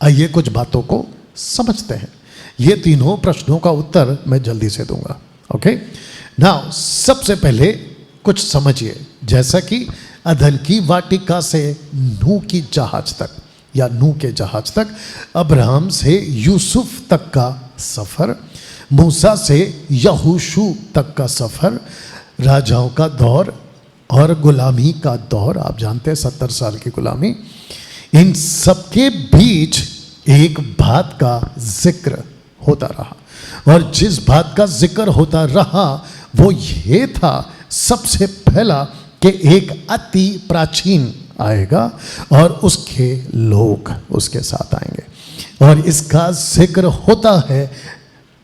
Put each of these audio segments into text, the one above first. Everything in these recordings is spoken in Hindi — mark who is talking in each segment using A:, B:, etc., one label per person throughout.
A: आइए कुछ बातों को समझते हैं। ये तीनों प्रश्नों का उत्तर मैं जल्दी से दूंगा। ओके, नाउ सबसे पहले कुछ समझिए, जैसा कि अदन की वाटिका से नूह की जहाज तक या नूह के जहाज तक, अब्राहम से यूसुफ तक का सफर, मूसा से यहोशू तक का सफर, राजाओं का दौर और गुलामी का दौर, आप जानते हैं 70 साल की गुलामी, इन सबके बीच एक बात का जिक्र होता रहा। और जिस बात का जिक्र होता रहा वो ये था, सबसे पहला कि एक अति प्राचीन आएगा और उसके लोग उसके साथ आएंगे। और इसका जिक्र होता है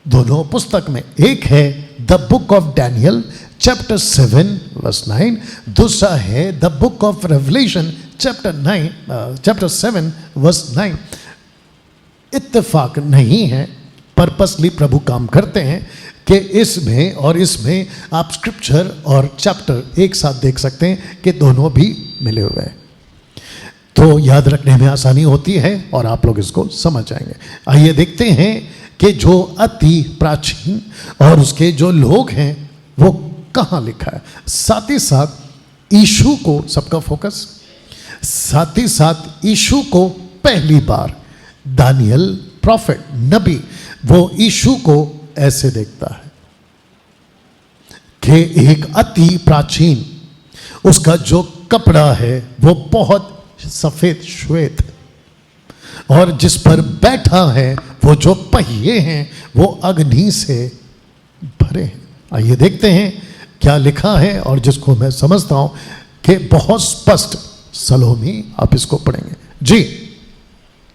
A: दोनों पुस्तक में। एक है the book of Daniel chapter 7 verse 9, दूसरा है the book of Revelation chapter 7 verse 9। इत्तेफाक नहीं है, पर्पसली प्रभु काम करते हैं कि इसमें और इसमें आप स्क्रिप्चर और चैप्टर एक साथ देख सकते हैं कि दोनों भी मिले हुए हैं, तो याद रखने में आसानी होती है और आप लोग इसको समझ जाएंगे। आइए देखते हैं कि जो अति प्राचीन और उसके जो लोग हैं वो कहाँ लिखा है। साथ ही साथ यीशु को, सबका फोकस, साथ ही साथ यीशु को पहली बार दानियल प्रॉफिट नबी वो यीशु को ऐसे देखता है कि एक अति प्राचीन, उसका जो कपड़ा है वो बहुत सफेद श्वेत, और जिस पर बैठा है वो जो पहिए हैं वो अग्नि से भरे हैं। आइए देखते हैं क्या लिखा है, और जिसको मैं समझता हूं कि बहुत स्पष्ट। सलोमी आप इसको पढ़ेंगे जी।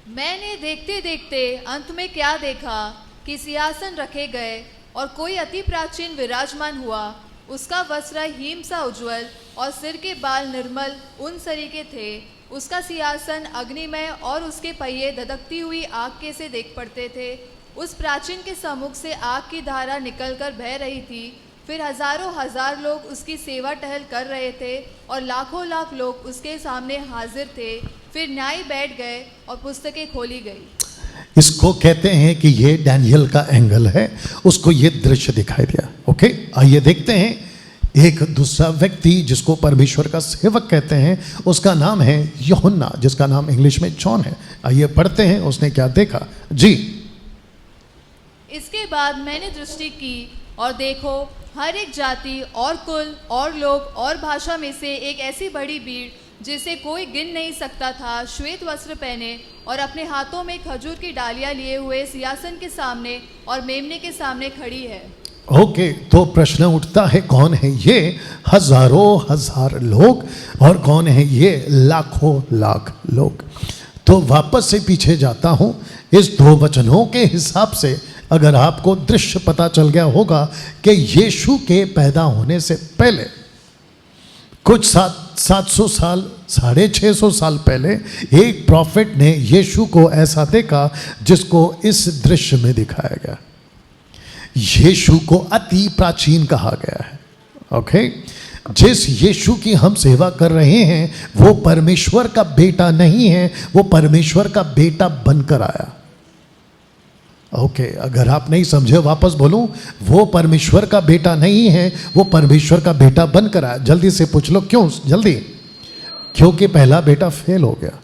B: मैंने देखते देखते अंत में क्या देखा कि सिंहासन रखे गए और कोई अति प्राचीन विराजमान हुआ। उसका वस्त्र हिम सा उज्ज्वल और सिर के बाल निर्मल उन सरीके थे। उसका सिंहासन अग्निमय और उसके पहिए धधकती हुई आग के से देख पड़ते थे। उस प्राचीन के सम्मुख से आग की धारा निकलकर बह रही थी। फिर हजारों हजार लोग उसकी सेवा टहल कर रहे थे और लाखों लाख लोग उसके सामने हाजिर थे। फिर न्यायी बैठ गए और पुस्तकें खोली गई।
A: इसको कहते हैं कि ये डैनियल का एंगल है, उसको ये दृश्य दिखाई दिया। ओके, आइए देखते हैं एक दूसरा व्यक्ति जिसको परमेश्वर का सेवक कहते हैं, उसका नाम है यूहन्ना, जिसका नाम इंग्लिश में जॉन है। आइए पढ़ते हैं उसने क्या देखा जी।
B: इसके बाद मैंने दृष्टि की और देखो, हर एक जाति और कुल और लोग और भाषा में से एक ऐसी बड़ी भीड़ जिसे कोई गिन नहीं सकता था, श्वेत वस्त्र पहने और अपने हाथों में खजूर की डालियां लिए हुए सिंहासन के सामने और मेमने के सामने खड़ी है।
A: ओके, तो प्रश्न उठता है कौन है ये हजारों हजार लोग और कौन है ये लाखों लाख लोग। तो वापस से पीछे जाता हूं, इस दो वचनों के हिसाब से अगर आपको दृश्य पता चल गया होगा कि यीशु के पैदा होने से पहले कुछ 700 साल 650 साल पहले एक प्रॉफिट ने यीशु को ऐसा देखा जिसको इस दृश्य में दिखाया गया। यीशु को अति प्राचीन कहा गया है। ओके, जिस यीशु की हम सेवा कर रहे हैं वो परमेश्वर का बेटा नहीं है, वो परमेश्वर का बेटा बनकर आया। ओके, अगर आप नहीं समझे वापस बोलूं, वो परमेश्वर का बेटा नहीं है, वो परमेश्वर का बेटा बनकर आया। जल्दी से पूछ लो क्यों जल्दी। क्योंकि पहला बेटा फेल हो गया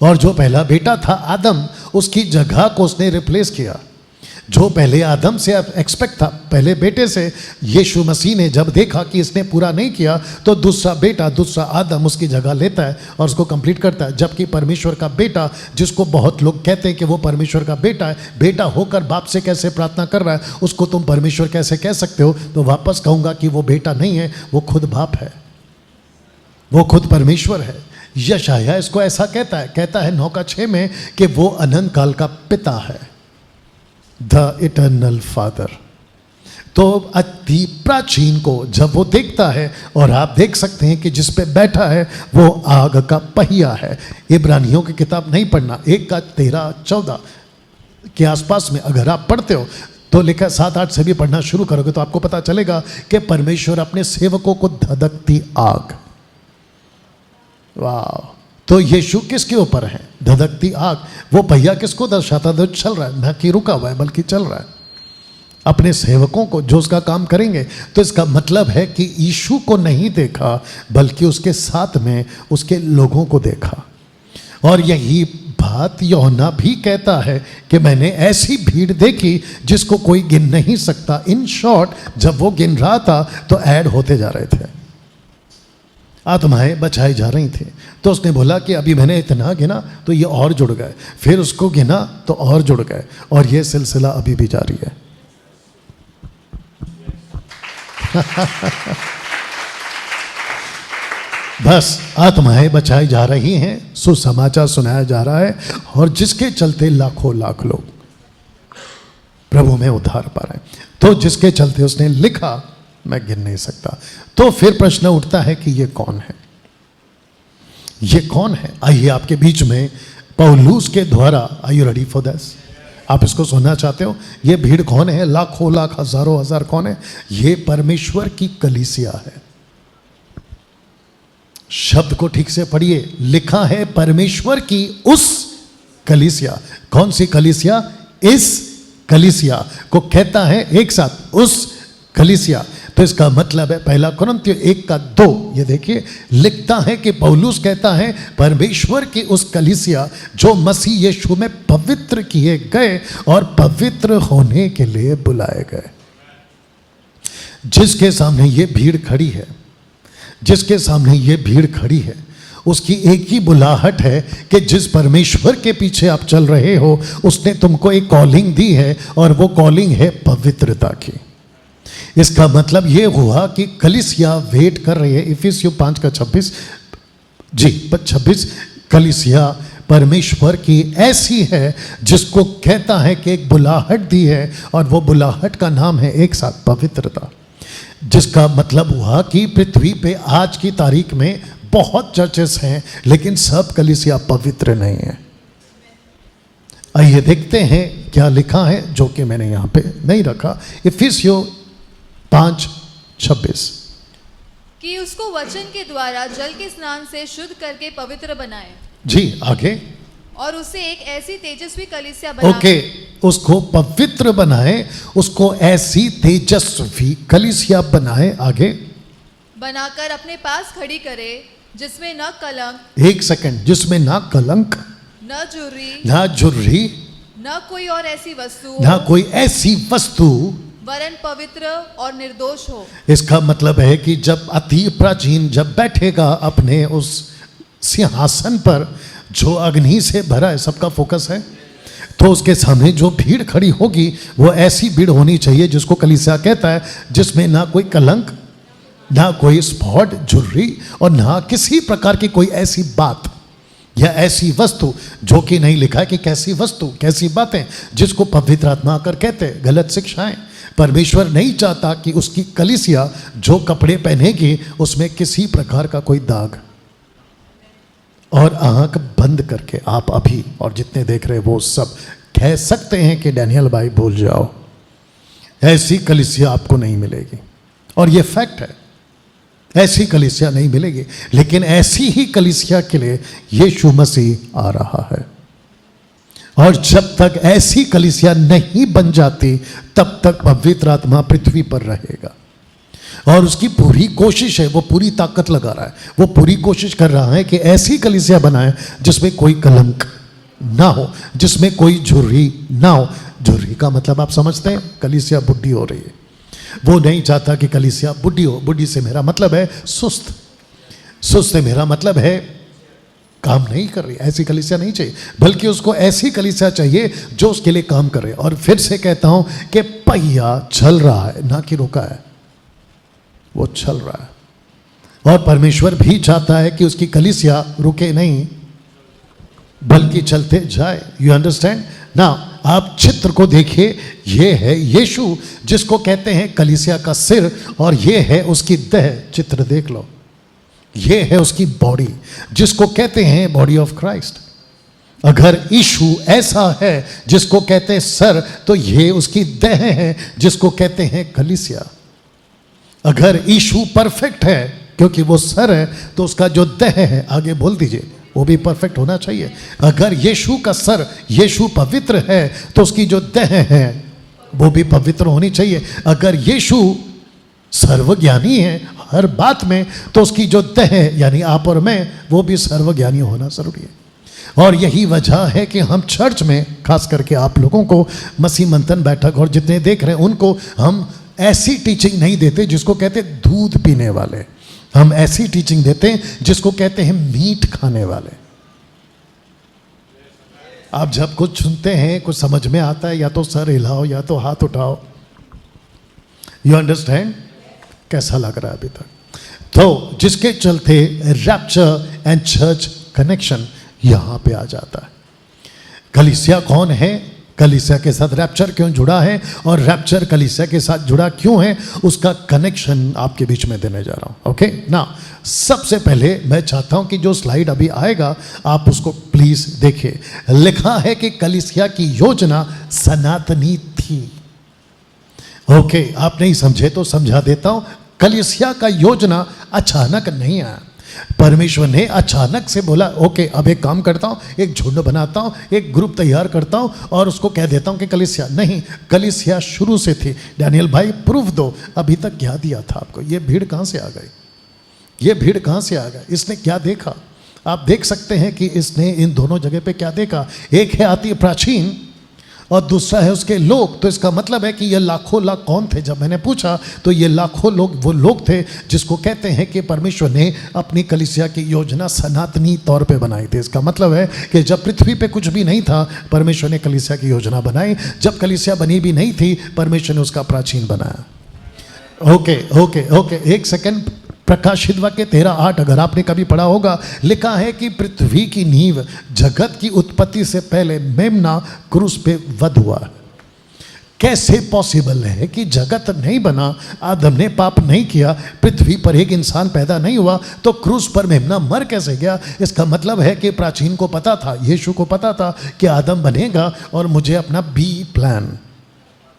A: और जो पहला बेटा था आदम, उसकी जगह को उसने रिप्लेस किया। जो पहले आदम से एक्सपेक्ट था, पहले बेटे से, यीशु मसीह ने जब देखा कि इसने पूरा नहीं किया तो दूसरा बेटा, दूसरा आदम उसकी जगह लेता है और उसको कंप्लीट करता है। जबकि परमेश्वर का बेटा, जिसको बहुत लोग कहते हैं कि वो परमेश्वर का बेटा है, बेटा होकर बाप से कैसे प्रार्थना कर रहा है, उसको तुम परमेश्वर कैसे कह सकते हो? तो वापस कहूँगा कि वो बेटा नहीं है, वो खुद बाप है, वो खुद परमेश्वर है। यशायाह इसको ऐसा कहता है 9:6 में कि वो अनंत काल का पिता है, द इटर्नल फादर। तो अति प्राचीन को जब वो देखता है, और आप देख सकते हैं कि जिस पे बैठा है वो आग का पहिया है। इब्रानियों की किताब नहीं पढ़ना, 1:13-14 के आसपास में अगर आप पढ़ते हो तो लिखा 7-8 से भी पढ़ना शुरू करोगे तो आपको पता चलेगा कि परमेश्वर अपने सेवकों को धधकती आग, वाह, तो यीशु किसके ऊपर है? धधकती आग। वो पहिया किसको दर्शाता है? चल रहा है, न कि रुका हुआ है बल्कि चल रहा है। अपने सेवकों को जो उसका काम करेंगे। तो इसका मतलब है कि यीशु को नहीं देखा बल्कि उसके साथ में उसके लोगों को देखा। और यही बात यूहन्ना भी कहता है कि मैंने ऐसी भीड़ देखी जिसको कोई गिन नहीं सकता। इन शॉर्ट, जब वो गिन रहा था तो ऐड होते जा रहे थे, आत्माएं बचाई जा रही थी। तो उसने बोला कि अभी मैंने इतना गिना तो ये और जुड़ गए, फिर उसको गिना तो और जुड़ गए, और ये सिलसिला अभी भी जारी है। बस आत्माएं बचाई जा रही हैं, सुसमाचार सुनाया जा रहा है, और जिसके चलते लाखों लाख लोग प्रभु में उद्धार पा रहे हैं। तो जिसके चलते उसने लिखा, मैं गिन नहीं सकता। तो फिर प्रश्न उठता है कि ये कौन है? ये कौन है? आइए आपके बीच में पौलुस के द्वारा, are you ready for this? आप इसको सुनना चाहते हो? ये भीड़ कौन है? लाखों लाख, हजारों हजार कौन है? ये परमेश्वर की कलीसिया है। शब्द को ठीक से पढ़िए, लिखा है परमेश्वर की उस कलीसिया। कौन सी कलीसिया? इस कलीसिया को कहता है एक साथ उस कलीसिया। तो इसका मतलब है पहला कुरिन्थियों 1:2, ये देखिए लिखता है कि पौलुस कहता है परमेश्वर की उस कलीसिया जो मसीह यीशु में पवित्र किए गए और पवित्र होने के लिए बुलाए गए। जिसके सामने ये भीड़ खड़ी है, जिसके सामने ये भीड़ खड़ी है, उसकी एक ही बुलाहट है कि जिस परमेश्वर के पीछे आप चल रहे हो उसने तुमको एक कॉलिंग दी है, और वो कॉलिंग है पवित्रता की। इसका मतलब ये हुआ कि कलीसिया वेट कर रही है। इफिसियों 5:26 जी 26, कलीसिया परमेश्वर की ऐसी है जिसको कहता है कि एक बुलाहट दी है, और वो बुलाहट का नाम है एक साथ पवित्रता। जिसका मतलब हुआ कि पृथ्वी पे आज की तारीख में बहुत चर्चेस हैं, लेकिन सब कलीसिया पवित्र नहीं है। आइए देखते हैं क्या लिखा है, जो कि मैंने यहाँ पे नहीं रखा। इफिसियों 5:26
B: कि उसको वचन के द्वारा जल के स्नान से शुद्ध करके पवित्र बनाए।
A: जी आगे।
B: और उसे एक ऐसी तेजस्वी कलीसिया बना।
A: ओके, उसको पवित्र बनाए, उसको ऐसी तेजस्वी कलीसिया बनाए। आगे।
B: बनाकर अपने पास खड़ी करे, जिसमें न कलंक,
A: एक सेकंड, जिसमें ना कलंक,
B: न झुर्री,
A: ना झुर्री,
B: न कोई और ऐसी वस्तु,
A: ना कोई ऐसी वस्तु,
B: वरन पवित्र और निर्दोष हो।
A: इसका मतलब है कि जब अति प्राचीन जब बैठेगा अपने उस सिंहासन पर जो अग्नि से भरा है, सबका फोकस है, तो उसके सामने जो भीड़ खड़ी होगी वो ऐसी भीड़ होनी चाहिए जिसको कलीसिया कहता है, जिसमें ना कोई कलंक, ना कोई स्पॉट, झुर्री, और ना किसी प्रकार की कोई ऐसी बात या ऐसी वस्तु, जो कि नहीं लिखा है कि कैसी वस्तु, कैसी बातें, जिसको पवित्र आत्मा आकर कहते हैं गलत शिक्षाएं। परमेश्वर नहीं चाहता कि उसकी कलीसिया जो कपड़े पहनेगी उसमें किसी प्रकार का कोई दाग। और आंख बंद करके आप अभी और जितने देख रहे वो सब कह सकते हैं कि डैनियल भाई भूल जाओ, ऐसी कलीसिया आपको नहीं मिलेगी। और ये फैक्ट है, ऐसी कलीसिया नहीं मिलेगी। लेकिन ऐसी ही कलीसिया के लिए यीशु मसीह आ रहा है, और जब तक ऐसी कलीसिया नहीं बन जाती तब तक पवित्र आत्मा पृथ्वी पर रहेगा। और उसकी पूरी कोशिश है, वो पूरी ताकत लगा रहा है, वो पूरी कोशिश कर रहा है कि ऐसी कलीसिया बनाए जिसमें कोई कलंक ना हो, जिसमें कोई झुर्री ना हो। झुर्री का मतलब आप समझते हैं, कलीसिया बुढ़ी हो रही है। वो नहीं चाहता कि कलीसिया बुढ़ी हो। बुढ़ी से मेरा मतलब है सुस्त, सुस्त से मेरा मतलब है काम नहीं कर रही। ऐसी कलीसिया नहीं चाहिए, बल्कि उसको ऐसी कलीसिया चाहिए जो उसके लिए काम करे। और फिर से कहता हूं कि पहिया चल रहा है, ना कि रुका है, वो चल रहा है। और परमेश्वर भी चाहता है कि उसकी कलीसिया रुके नहीं बल्कि चलते जाए। यू अंडरस्टैंड ना? आप चित्र को देखिए, ये है यीशु जिसको कहते हैं कलीसिया का सिर, और ये है उसकी देह। चित्र देख लो, ये है उसकी बॉडी जिसको कहते हैं बॉडी ऑफ क्राइस्ट। अगर यीशु ऐसा है जिसको कहते हैं सर, तो ये उसकी देह है जिसको कहते हैं कलीसिया। अगर यीशु परफेक्ट है क्योंकि वो सर है, तो उसका जो देह है, आगे बोल दीजिए, वो भी परफेक्ट होना चाहिए। अगर यीशु का सर, यीशु पवित्र है, तो उसकी जो देह है वो भी पवित्र होनी चाहिए। अगर यीशु सर्वज्ञानी है हर बात में, तो उसकी जो देह यानी आप और मैं, वो भी सर्वज्ञानी होना जरूरी है। और यही वजह है कि हम चर्च में, खास करके आप लोगों को, मसीह मंथन बैठक और जितने देख रहे हैं उनको, हम ऐसी टीचिंग नहीं देते जिसको कहते दूध पीने वाले। हम ऐसी टीचिंग देते हैं जिसको कहते हैं मीट खाने वाले। आप जब कुछ सुनते हैं, कुछ समझ में आता है, या तो सर हिलाओ या तो हाथ उठाओ। You understand? कैसा लग रहा है अभी तक? तो जिसके चलते रैप्चर एंड चर्च कनेक्शन यहां पे आ जाता है। कलीसिया कौन है, कलीसिया के साथ रैप्चर क्यों जुड़ा है, और रैप्चर कलीसिया के साथ जुड़ा क्यों है, उसका कनेक्शन आपके बीच में देने जा रहा हूं। ओके ना, सबसे पहले मैं चाहता हूं कि जो स्लाइड अभी आएगा आप उसको प्लीज देखिए। लिखा है कि कलीसिया की योजना सनातनी थी। ओके, आप नहीं समझे तो समझा देता हूं। कलीसिया का योजना अचानक नहीं आया। परमेश्वर ने अचानक से बोला ओके अब एक काम करता हूँ, एक झुंड बनाता हूँ, एक ग्रुप तैयार करता हूँ और उसको कह देता हूँ कि कलीसिया। नहीं, कलीसिया शुरू से थी। डैनियल भाई प्रूफ दो, अभी तक क्या दिया था आपको? ये भीड़ कहाँ से आ गई? ये भीड़ कहाँ से आ गई? इसने क्या देखा? आप देख सकते हैं कि इसने इन दोनों जगह पे क्या देखा। एक है अति प्राचीन और दूसरा है उसके लोग। तो इसका मतलब है कि ये लाखों लाख कौन थे? जब मैंने पूछा तो ये लाखों लोग वो लोग थे जिसको कहते हैं कि परमेश्वर ने अपनी कलीसिया की योजना सनातनी तौर पे बनाई थी। इसका मतलब है कि जब पृथ्वी पे कुछ भी नहीं था, परमेश्वर ने कलीसिया की योजना बनाई। जब कलीसिया बनी भी नहीं थी, परमेश्वर ने उसका प्राचीन बनाया। ओके ओके ओके, एक सेकेंड। प्रकाशित वाक्य 13:8 अगर आपने कभी पढ़ा होगा, लिखा है कि पृथ्वी की नींव जगत की उत्पत्ति से पहले मेमना क्रूस पे वध हुआ। कैसे पॉसिबल है कि जगत नहीं बना, आदम ने पाप नहीं किया, पृथ्वी पर एक इंसान पैदा नहीं हुआ, तो क्रूस पर मेमना मर कैसे गया? इसका मतलब है कि प्राचीन को पता था, यीशु को पता था कि आदम बनेगा और मुझे अपना बी प्लान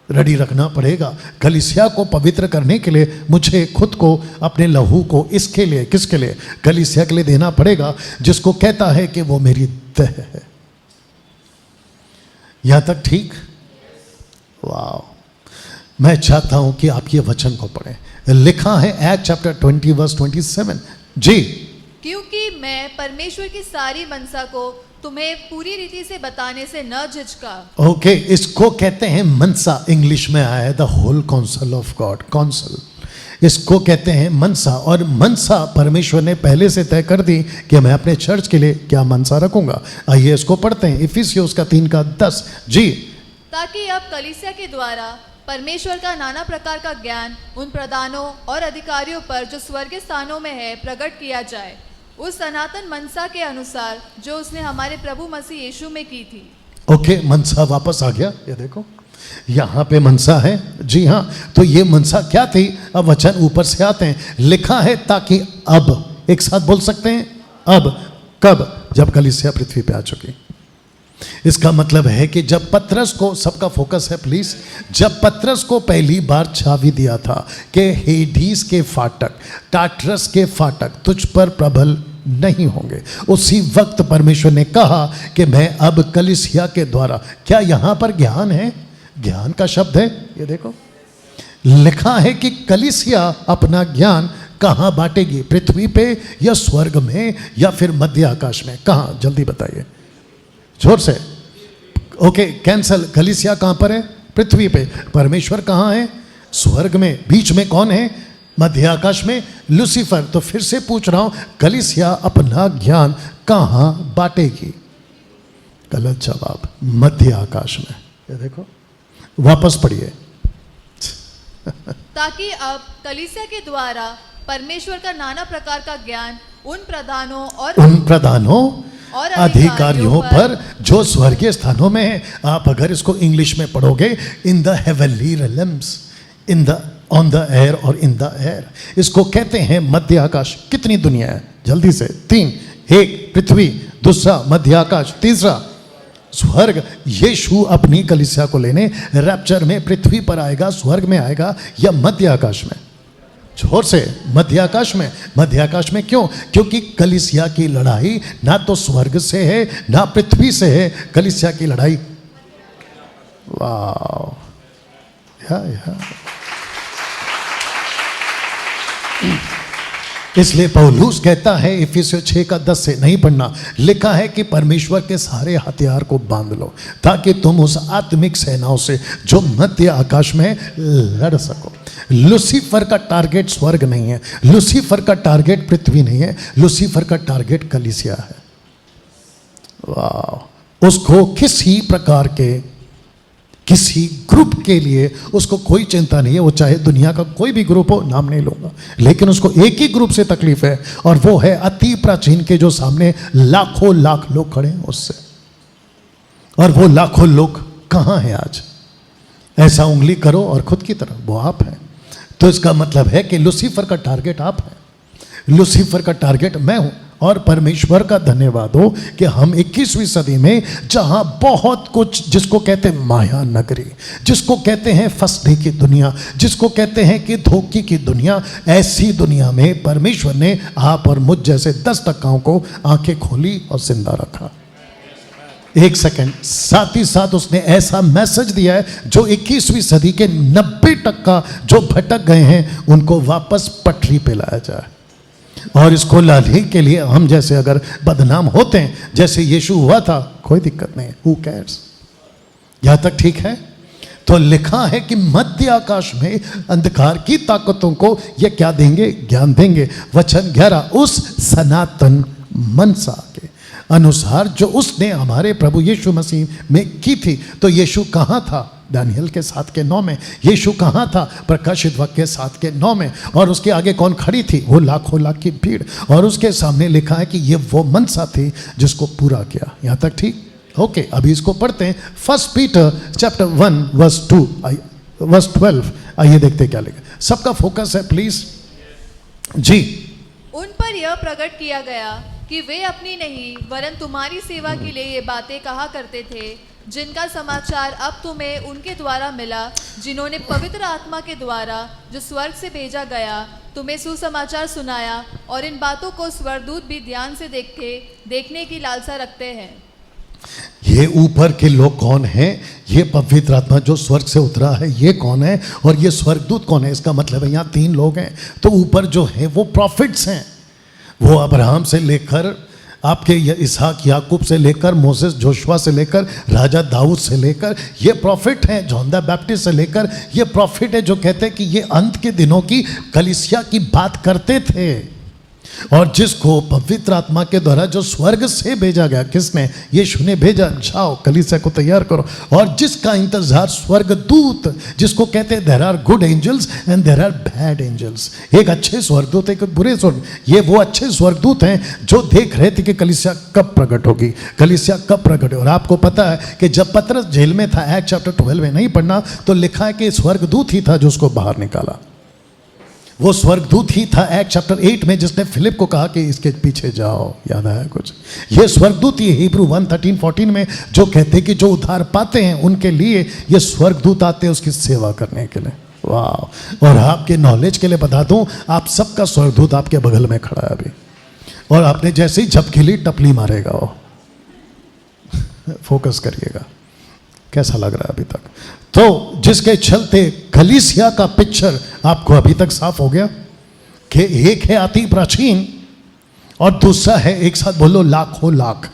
A: रेडी रखना पड़ेगा। कलीसिया को पवित्र करने के लिए मुझे खुद को, अपने लहू को, इसके लिए, किसके लिए? कलीसिया के लिए देना पड़ेगा, जिसको कहता है कि वो मेरी देह है। यहां तक ठीक? वाह, मैं चाहता हूं कि आप ये वचन को पढ़ें। लिखा है एक्ट चैप्टर 20 वर्स 27 जी।
B: क्योंकि मैं परमेश्वर की सारी मनसा को तुम्हें पूरी रीति से बताने से न झिझका।
A: ओके, इसको कहते हैं मनसा। इंग्लिश में आया है the whole council of God. Council, इसको कहते हैं मनसा। और मनसा परमेश्वर ने पहले से तय कर दी कि मैं अपने चर्च के लिए क्या मनसा रखूंगा। आइए इसको पढ़ते हैं, इफिसियोस का 3:10 जी।
B: ताकि अब कलीसिया के द्वारा परमेश्वर का नाना प्रकार का ज्ञान उन प्रधानों और अधिकारियों पर जो स्वर्गीय स्थानों में है प्रकट किया जाए, उस सनातन मनसा के अनुसार जो उसने हमारे प्रभु मसीह यीशु में की थी। ओके, मनसा वापस आ गया। ये देखो यहाँ पे मनसा है। जी हाँ, तो ये मनसा क्या थी? अब वचन ऊपर से आते हैं। लिखा है ताकि अब, एक साथ बोल सकते हैं, अब। कब? जब कलीसिया पृथ्वी पे आ चुकी। इसका मतलब है कि जब पतरस को, सबका फोकस है प्लीज, जब पतरस को पहली बार चाबी दिया था कि हेडीस के फाटक, टाटरस के फाटक तुझ पर प्रबल नहीं होंगे, उसी वक्त परमेश्वर ने कहा कि मैं अब कलीसिया के द्वारा, क्या यहां पर ज्ञान है? ज्ञान का शब्द है, ये देखो लिखा है कि कलीसिया अपना ज्ञान कहां बांटेगी? पृथ्वी पे या स्वर्ग में या फिर मध्य आकाश में? कहां? जल्दी बताइए जोर से। Okay, cancel. कलीसिया कहां पर है? पृथ्वी पे। परमेश्वर कहां है? स्वर्ग में। बीच में कौन है? मध्य आकाश में लूसीफर। तो फिर से पूछ रहा हूं, कलीसिया अपना ज्ञान कहां बांटेगी? गलत जवाब, मध्य आकाश में। ये देखो, वापस पढ़िए। ताकि अब कलीसिया के द्वारा परमेश्वर का नाना प्रकार का ज्ञान उन प्रधानों और
A: अधिकारियों पर जो स्वर्गीय स्थानों में है। आप अगर इसको इंग्लिश में पढ़ोगे, in the heavenly realms, in the, on the air और इन द एयर, इसको कहते हैं मध्य आकाश। कितनी दुनिया है? जल्दी से 3, एक पृथ्वी, दूसरा मध्य आकाश, तीसरा स्वर्ग। यीशु अपनी कलीसिया को लेने रैप्चर में पृथ्वी पर आएगा, स्वर्ग में आएगा या मध्य आकाश में? जोर से, मध्य आकाश में। मध्य आकाश में क्यों? क्योंकि कलीसिया की लड़ाई ना तो स्वर्ग से है ना पृथ्वी से है, कलीसिया की लड़ाई, वाह, या। इसलिए पौलुस कहता है इफिसियों 6:10 से, नहीं पढ़ना, लिखा है कि परमेश्वर के सारे हथियार को बांध लो ताकि तुम उस आत्मिक सेनाओं से जो मध्य आकाश में लड़ सको। लूसीफर का टारगेट स्वर्ग नहीं है, लूसीफर का टारगेट पृथ्वी नहीं है, लूसीफर का टारगेट कलीसिया है। वाह, उसको किसी प्रकार के किसी ग्रुप के लिए उसको कोई चिंता नहीं है, वो चाहे दुनिया का कोई भी ग्रुप हो, नाम नहीं लूंगा, लेकिन उसको एक ही ग्रुप से तकलीफ है, और वो है अति प्राचीन के जो सामने लाखों लाख लोग खड़े हैं उससे। और वो लाखों लोग कहाँ हैं आज? ऐसा उंगली करो और खुद की तरफ, वो आप हैं। तो इसका मतलब है कि लूसीफर का टारगेट आप हैं, लूसीफर का टारगेट मैं हूं। और परमेश्वर का धन्यवाद हो कि हम 21वीं सदी में, जहां बहुत कुछ, जिसको कहते हैं माया नगरी, जिसको कहते हैं फंसने की दुनिया, जिसको कहते हैं कि धोखे की दुनिया, ऐसी दुनिया में परमेश्वर ने आप और मुझ जैसे 10% को आंखें खोली और जिंदा रखा। एक सेकंड, साथ ही साथ उसने ऐसा मैसेज दिया है जो 21वीं सदी के 90% जो भटक गए हैं उनको वापस पटरी पे लाया जाए। और इसको लाने के लिए हम जैसे अगर बदनाम होते हैं, जैसे यीशु हुआ था, कोई दिक्कत नहीं, हु कैर्स। यहां तक ठीक है? तो लिखा है कि मध्य आकाश में अंधकार की ताकतों को ये क्या देंगे? ज्ञान देंगे। वचन 11, उस सनातन मनसा के अनुसार जो उसने हमारे प्रभु यीशु मसीह में की थी। तो यीशु कहाँ था? दानियल के 7:9 में। यीशु कहाँ था? प्रकाशित वाक्य के 7:9 में। और उसके आगे कौन खड़ी थी? वो लाखों लाख की भीड़। और उसके सामने लिखा है कि ये वो मनसा थी जिसको पूरा किया। यहाँ तक ठीक? ओके, अभी इसको पढ़ते हैं। 1 पीटर चैप्टर 1 वर्स 12। आइए देखते क्या लिखा। सबका फोकस है प्लीज जी।
B: उन पर यह प्रकट किया गया कि वे अपनी नहीं वरन तुम्हारी सेवा के लिए ये बातें कहा करते थे, जिनका समाचार अब तुम्हें उनके द्वारा मिला, जिन्होंने पवित्र आत्मा के द्वारा जो स्वर्ग से भेजा गया तुम्हें सुसमाचार सुनाया। और इन बातों को स्वर्गदूत भी ध्यान से देखने की लालसा रखते हैं।
A: ये ऊपर के लोग कौन हैं? ये पवित्र आत्मा जो स्वर्ग से उतरा है, ये कौन है? और ये स्वर्गदूत कौन है? इसका मतलब है यहाँ 3 लोग हैं। तो ऊपर जो है वो प्रॉफिट्स हैं, वो अब्राहम से लेकर आपके इसहाक याकूब से लेकर मोसेस जोशुआ से लेकर राजा दाऊद से लेकर ये प्रॉफिट हैं। जॉन द बैप्टिस्ट से लेकर ये प्रॉफिट है जो कहते हैं कि ये अंत के दिनों की कलीसिया की बात करते थे। और जिसको पवित्र आत्मा के द्वारा जो स्वर्ग से भेजा गया, किसने? यीशु ने भेजा, जाओ कलीसिया को तैयार करो। और जिसका इंतजार स्वर्गदूत, जिसको कहते हैं there are good angels and there are bad angels. एक अच्छे स्वर्गदूत, एक बुरे स्वर्ग। ये वो अच्छे स्वर्गदूत हैं जो देख रहे थे कि कलीसिया कब प्रकट होगी, कलीसिया कब प्रकट होगी। और आपको पता है कि जब पतरस जेल में था, एक्ट चैप्टर 12 में नहीं पढ़ना, तो लिखा है कि स्वर्गदूत ही था जो उसको बाहर निकाला। वो स्वर्गदूत ही था एक्ट चैप्टर 8 में जिसने फिलिप को कहा कि इसके पीछे जाओ। याद आया कुछ? ये स्वर्गदूत ही हिब्रू 1:13-14 में जो कहते कि जो उद्धार पाते हैं उनके लिए ये स्वर्गदूत आते हैं उसकी सेवा करने के लिए। वाह! और आपके नॉलेज के लिए बता दूं, आप सबका स्वर्गदूत आपके बगल में खड़ा है अभी, और आपने जैसे ही झपकीली टपली मारेगा वो। फोकस करिएगा, कैसा लग रहा है अभी तक? तो जिसके चलते कलीसिया का पिक्चर आपको अभी तक साफ हो गया कि एक है अति प्राचीन और दूसरा है, एक साथ बोलो, लाखों लाख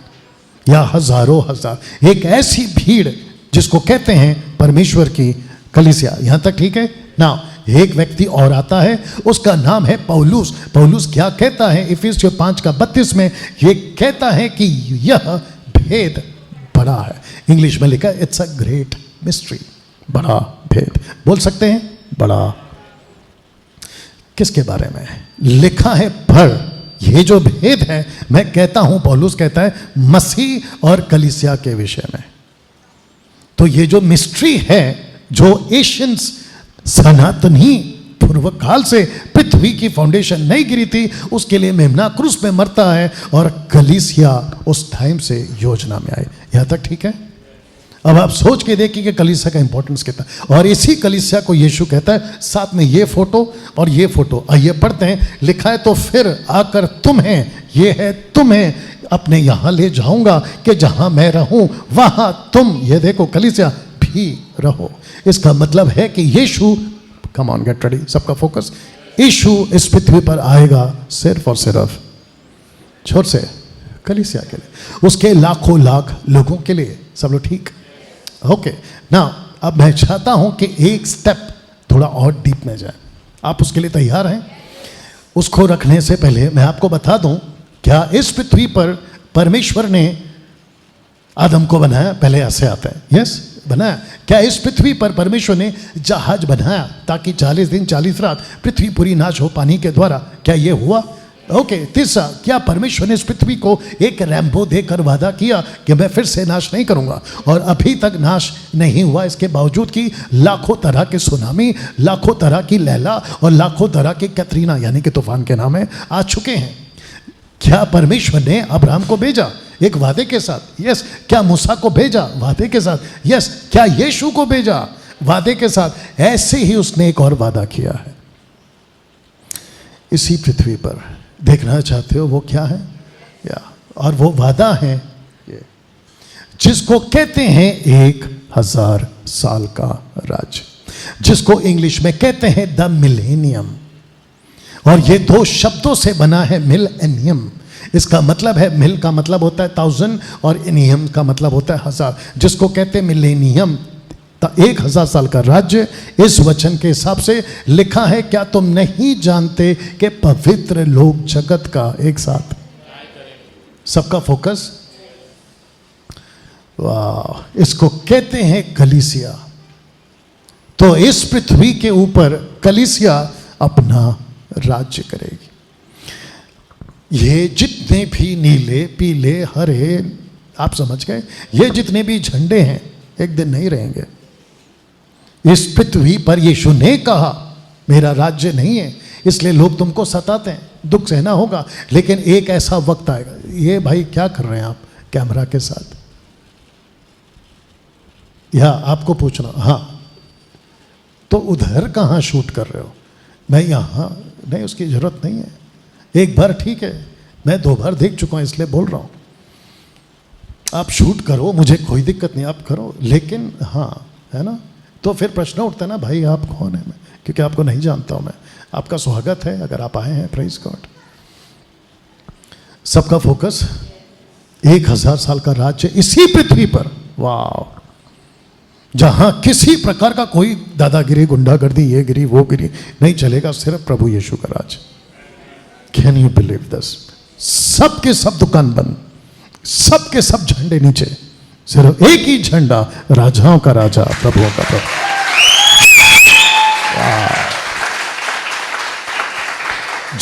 A: या हजारों हजार। एक ऐसी भीड़ जिसको कहते हैं परमेश्वर की कलीसिया। यहां तक ठीक है ना? एक व्यक्ति और आता है, उसका नाम है पौलुस। पौलुस क्या कहता है? इफिसियों 5:32 में ये कहता है कि यह भेद बड़ा है। इंग्लिश में लिखा है इट्स अ ग्रेट मिस्ट्री। बड़ा भेद बोल सकते हैं, बड़ा। किसके बारे में लिखा है? पर ये जो भेद है, मैं कहता हूं, पौलुस कहता है मसीह और कलीसिया के विषय में। तो ये जो मिस्ट्री है, जो एशियंस सनातनी पूर्व काल से पृथ्वी की फाउंडेशन नहीं गिरी थी, उसके लिए मेमना क्रूस में मरता है और कलीसिया उस टाइम से योजना में आई। यहां तक ठीक है? अब आप सोच के देखिए कि कलीसिया का इंपॉर्टेंस कितना है। और इसी कलीसिया को यीशु कहता है साथ में ये फोटो और ये फोटो। आइए पढ़ते हैं, लिखा है तो फिर आकर तुम्हें, ये है तुम्हें, अपने यहाँ ले जाऊंगा कि जहाँ मैं रहूं वहाँ तुम, ये देखो कलीसिया, भी रहो। इसका मतलब है कि यीशु, कम ऑन गेट रेडी, सबका फोकस, यीशु इस पृथ्वी पर आएगा सिर्फ और सिर्फ छोर से कलीसिया के लिए, उसके लाखों लाख लोगों के लिए। सब लोग ठीक? ओके ना, अब मैं चाहता हूं कि एक स्टेप थोड़ा और डीप में जाए। आप उसके लिए तैयार हैं? उसको रखने से पहले मैं आपको बता दूं, क्या इस पृथ्वी पर परमेश्वर ने आदम को बनाया? पहले ऐसे आता है, यस, बनाया। क्या इस पृथ्वी पर परमेश्वर ने जहाज बनाया ताकि 40 दिन 40 रात पृथ्वी पूरी नाश हो पानी के द्वारा? क्या ये हुआ? ओके, तीसरा, क्या परमेश्वर ने इस पृथ्वी को एक रैम्बो देकर वादा किया कि मैं फिर से नाश नहीं करूंगा? और अभी तक नाश नहीं हुआ, इसके बावजूद कि लाखों तरह के सुनामी, लाखों तरह की लैला और लाखों तरह के कैटरीना यानी कि तूफान के नाम है आ चुके हैं। क्या परमेश्वर ने अब्राहम को भेजा एक वादे के साथ? यस। क्या मूसा को भेजा वादे के साथ? यस। क्या यीशु को भेजा वादे के साथ? ऐसे ही उसने एक और वादा किया है इसी पृथ्वी पर। देखना चाहते हो वो क्या है? या और वो वादा है ये, जिसको कहते हैं 1000 साल का राज्य, जिसको इंग्लिश में कहते हैं द मिलेनियम। और ये 2 शब्दों से बना है, मिलेनियम। इसका मतलब है, मिल का मतलब होता है 1000 और एनियम का मतलब होता है 1000, जिसको कहते हैं मिलेनियम, 1000 साल का राज्य। इस वचन के हिसाब से लिखा है, क्या तुम नहीं जानते कि पवित्र लोग जगत का एक साथ, सबका फोकस, वाह, इसको कहते हैं कलीसिया। तो इस पृथ्वी के ऊपर कलीसिया अपना राज्य करेगी। ये जितने भी नीले पीले हरे, आप समझ गए, ये जितने भी झंडे हैं एक दिन नहीं रहेंगे इस पृथ्वी पर। यीशु ने कहा मेरा राज्य नहीं है, इसलिए लोग तुमको सताते हैं, दुख सहना होगा, लेकिन एक ऐसा वक्त आएगा। ये भाई क्या कर रहे हैं आप कैमरा के साथ? या आपको पूछना, हाँ तो उधर कहाँ शूट कर रहे हो? मैं यहाँ नहीं, उसकी जरूरत नहीं है। एक बार ठीक है, मैं 2 बार देख चुका हूँ इसलिए बोल रहा हूँ। आप शूट करो, मुझे कोई दिक्कत नहीं, आप करो, लेकिन हाँ, है ना। तो फिर प्रश्न उठता है ना, भाई आप कौन है? मैं क्योंकि आपको नहीं जानता हूं। मैं आपका स्वागत है अगर आप आए हैं, प्रेज गॉड। सबका फोकस 1000 साल का राज्य इसी पृथ्वी पर, वाह, जहां किसी प्रकार का कोई दादागिरी, गुंडागर्दी, ये गिरी वो गिरी नहीं चलेगा, सिर्फ प्रभु यीशु का राज। Can you believe this? सबके सब दुकान बंद, सबके सब झंडे नीचे, सिर्फ एक ही झंडा, राजाओं का राजा, प्रभुओं का प्रभु।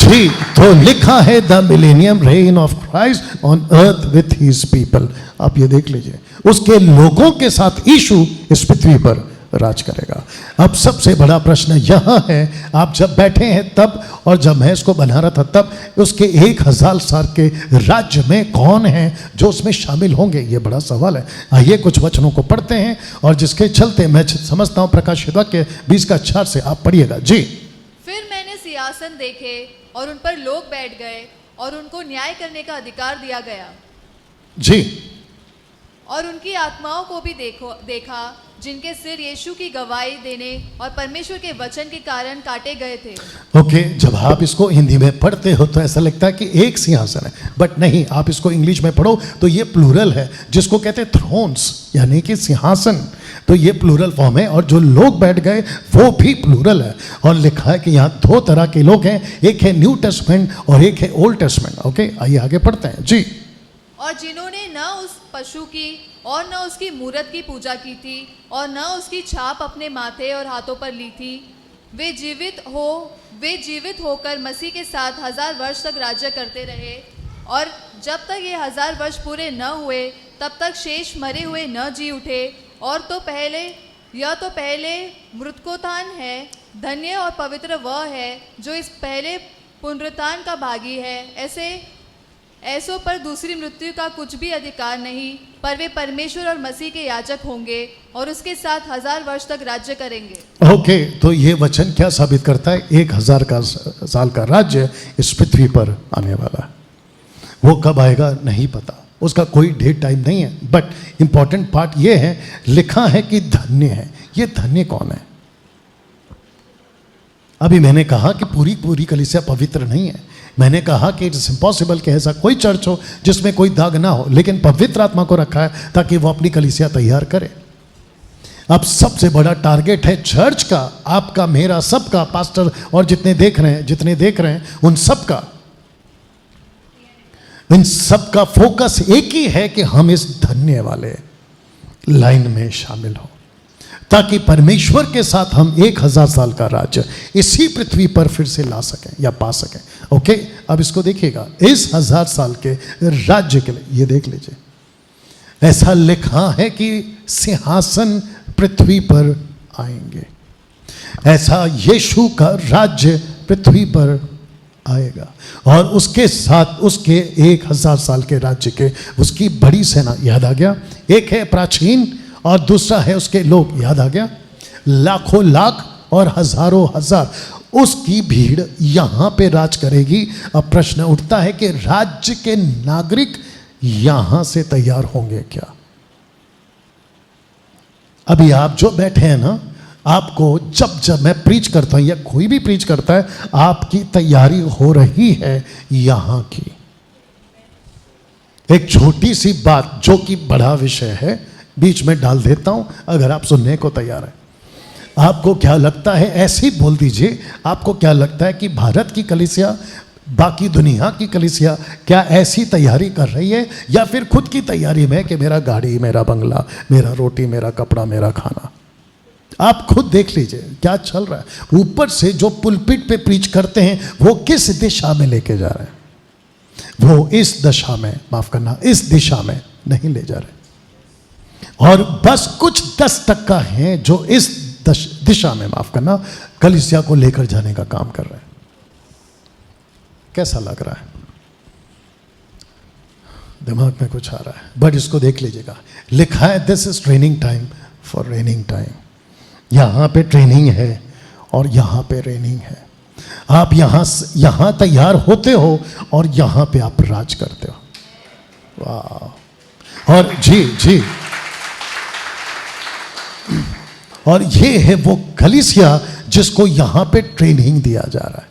A: जी, तो लिखा है the millennium rain of Christ on earth with his people. आप ये देख लीजिए, उसके लोगों के साथ यीशु इस पृथ्वी पर राज करेगा। अब सबसे बड़ा प्रश्न यह है, आप जब बैठे हैं तब और जब मैं इसको बना रहा था तब, उसके 1000 साल के राज्य में कौन है जो उसमें शामिल होंगे? ये बड़ा सवाल है। आइए कुछ वचनों को पढ़ते हैं और जिसके चलते मैं समझता हूं प्रकाशित वाक्य 20 का 4 से आप पढ़िएगा जी।
B: फिर मैंने सिंहासन देखे और उन पर लोग बैठ गए और उनको न्याय करने का अधिकार दिया गया
A: जी।
B: और उनकी आत्माओं को भी देखा जिनके सिर यीशु की गवाही देने और परमेश्वर के वचन के कारण काटे गए थे।
A: ओके, जब आप इसको हिंदी में पढ़ते हो तो ऐसा लगता है कि एक सिंहासन है, बट नहीं, आप इसको इंग्लिश में पढ़ो तो ये प्लूरल है, जिसको कहते हैं थ्रोन्स, यानी कि सिंहासन। तो ये प्लूरल फॉर्म है और जो लोग बैठ गए वो भी प्लूरल है। और लिखा है कि यहाँ 2 तरह के लोग हैं, एक है न्यू टेस्टमेंट और एक है ओल्ड टेस्टमेंट। ओके, आइए आगे पढ़ते हैं जी।
B: और जिन्होंने न उस पशु की और न उसकी मूरत की पूजा की थी और न उसकी छाप अपने माथे और हाथों पर ली थी, वे जीवित होकर मसीह के साथ 1000 वर्ष तक राज्य करते रहे। और जब तक ये 1000 वर्ष पूरे न हुए तब तक शेष मरे हुए न जी उठे। और तो पहले मृतकोत्थान है, धन्य और पवित्र वह है जो इस पहले पुनरुत्थान का भागी है। ऐसे ऐसों पर दूसरी मृत्यु का कुछ भी अधिकार नहीं, पर वे परमेश्वर और मसीह के याजक होंगे और उसके साथ 1000 वर्ष तक राज्य करेंगे।
A: ओके, तो ये वचन क्या साबित करता है? 1000 का साल का राज्य इस पृथ्वी पर आने वाला है। वो कब आएगा नहीं पता, उसका कोई डेट टाइम नहीं है, बट इंपॉर्टेंट पार्ट ये है, लिखा है कि धन्य है। ये धन्य कौन है? अभी मैंने कहा कि पूरी कलीसिया पवित्र नहीं है। मैंने कहा कि इट्स इम्पॉसिबल कि ऐसा कोई चर्च हो जिसमें कोई दाग ना हो, लेकिन पवित्र आत्मा को रखा है ताकि वो अपनी कलीसिया तैयार करे। अब सबसे बड़ा टारगेट है चर्च का, आपका, मेरा, सबका, पास्टर और जितने देख रहे हैं उन सबका, इन सबका फोकस एक ही है कि हम इस धन्य वाले लाइन में शामिल हो, ताकि परमेश्वर के साथ हम 1000 साल का राज्य इसी पृथ्वी पर फिर से ला सकें या पा सकें। ओके, अब इसको देखिएगा, इस 1000 साल के राज्य के लिए ये देख लीजिए, ऐसा लिखा है कि सिंहासन पृथ्वी पर आएंगे, ऐसा यीशु का राज्य पृथ्वी पर आएगा और उसके साथ उसके 1000 साल के राज्य के उसकी बड़ी सेना, याद आ गया, एक है प्राचीन और दूसरा है उसके लोग, याद आ गया, लाखों लाख और हजारों हजार, उसकी भीड़ यहां पे राज करेगी। अब प्रश्न उठता है कि राज्य के नागरिक यहां से तैयार होंगे क्या? अभी आप जो बैठे हैं ना, आपको जब मैं प्रीच करता हूं या कोई भी प्रीच करता है, आपकी तैयारी हो रही है यहां की। एक छोटी सी बात जो कि बड़ा विषय है बीच में डाल देता हूं, अगर आप सुनने को तैयार हैं। आपको क्या लगता है, ऐसे ही बोल दीजिए, आपको क्या लगता है कि भारत की कलीसिया, बाकी दुनिया की कलीसिया क्या ऐसी तैयारी कर रही है, या फिर खुद की तैयारी में कि मेरा गाड़ी, मेरा बंगला, मेरा रोटी, मेरा कपड़ा, मेरा खाना? आप खुद देख लीजिए क्या चल रहा है। ऊपर से जो पुलपिट पे प्रीच करते हैं वो किस दिशा में लेके जा रहे हैं? वो इस दशा में, माफ करना, इस दिशा में नहीं ले जा रहे, और बस कुछ 10% हैं जो इस दिशा में, माफ करना, कलीसिया को लेकर जाने का काम कर रहे हैं। कैसा लग रहा है? दिमाग में कुछ आ रहा है, बट इसको देख लीजिएगा, लिखा है this is training time for raining time. यहां पे ट्रेनिंग है और यहां पे रेनिंग है। आप यहां तैयार होते हो और यहां पे आप राज करते हो। वाह! और जी और ये है वो कलीसिया जिसको यहां पे ट्रेनिंग दिया जा रहा है।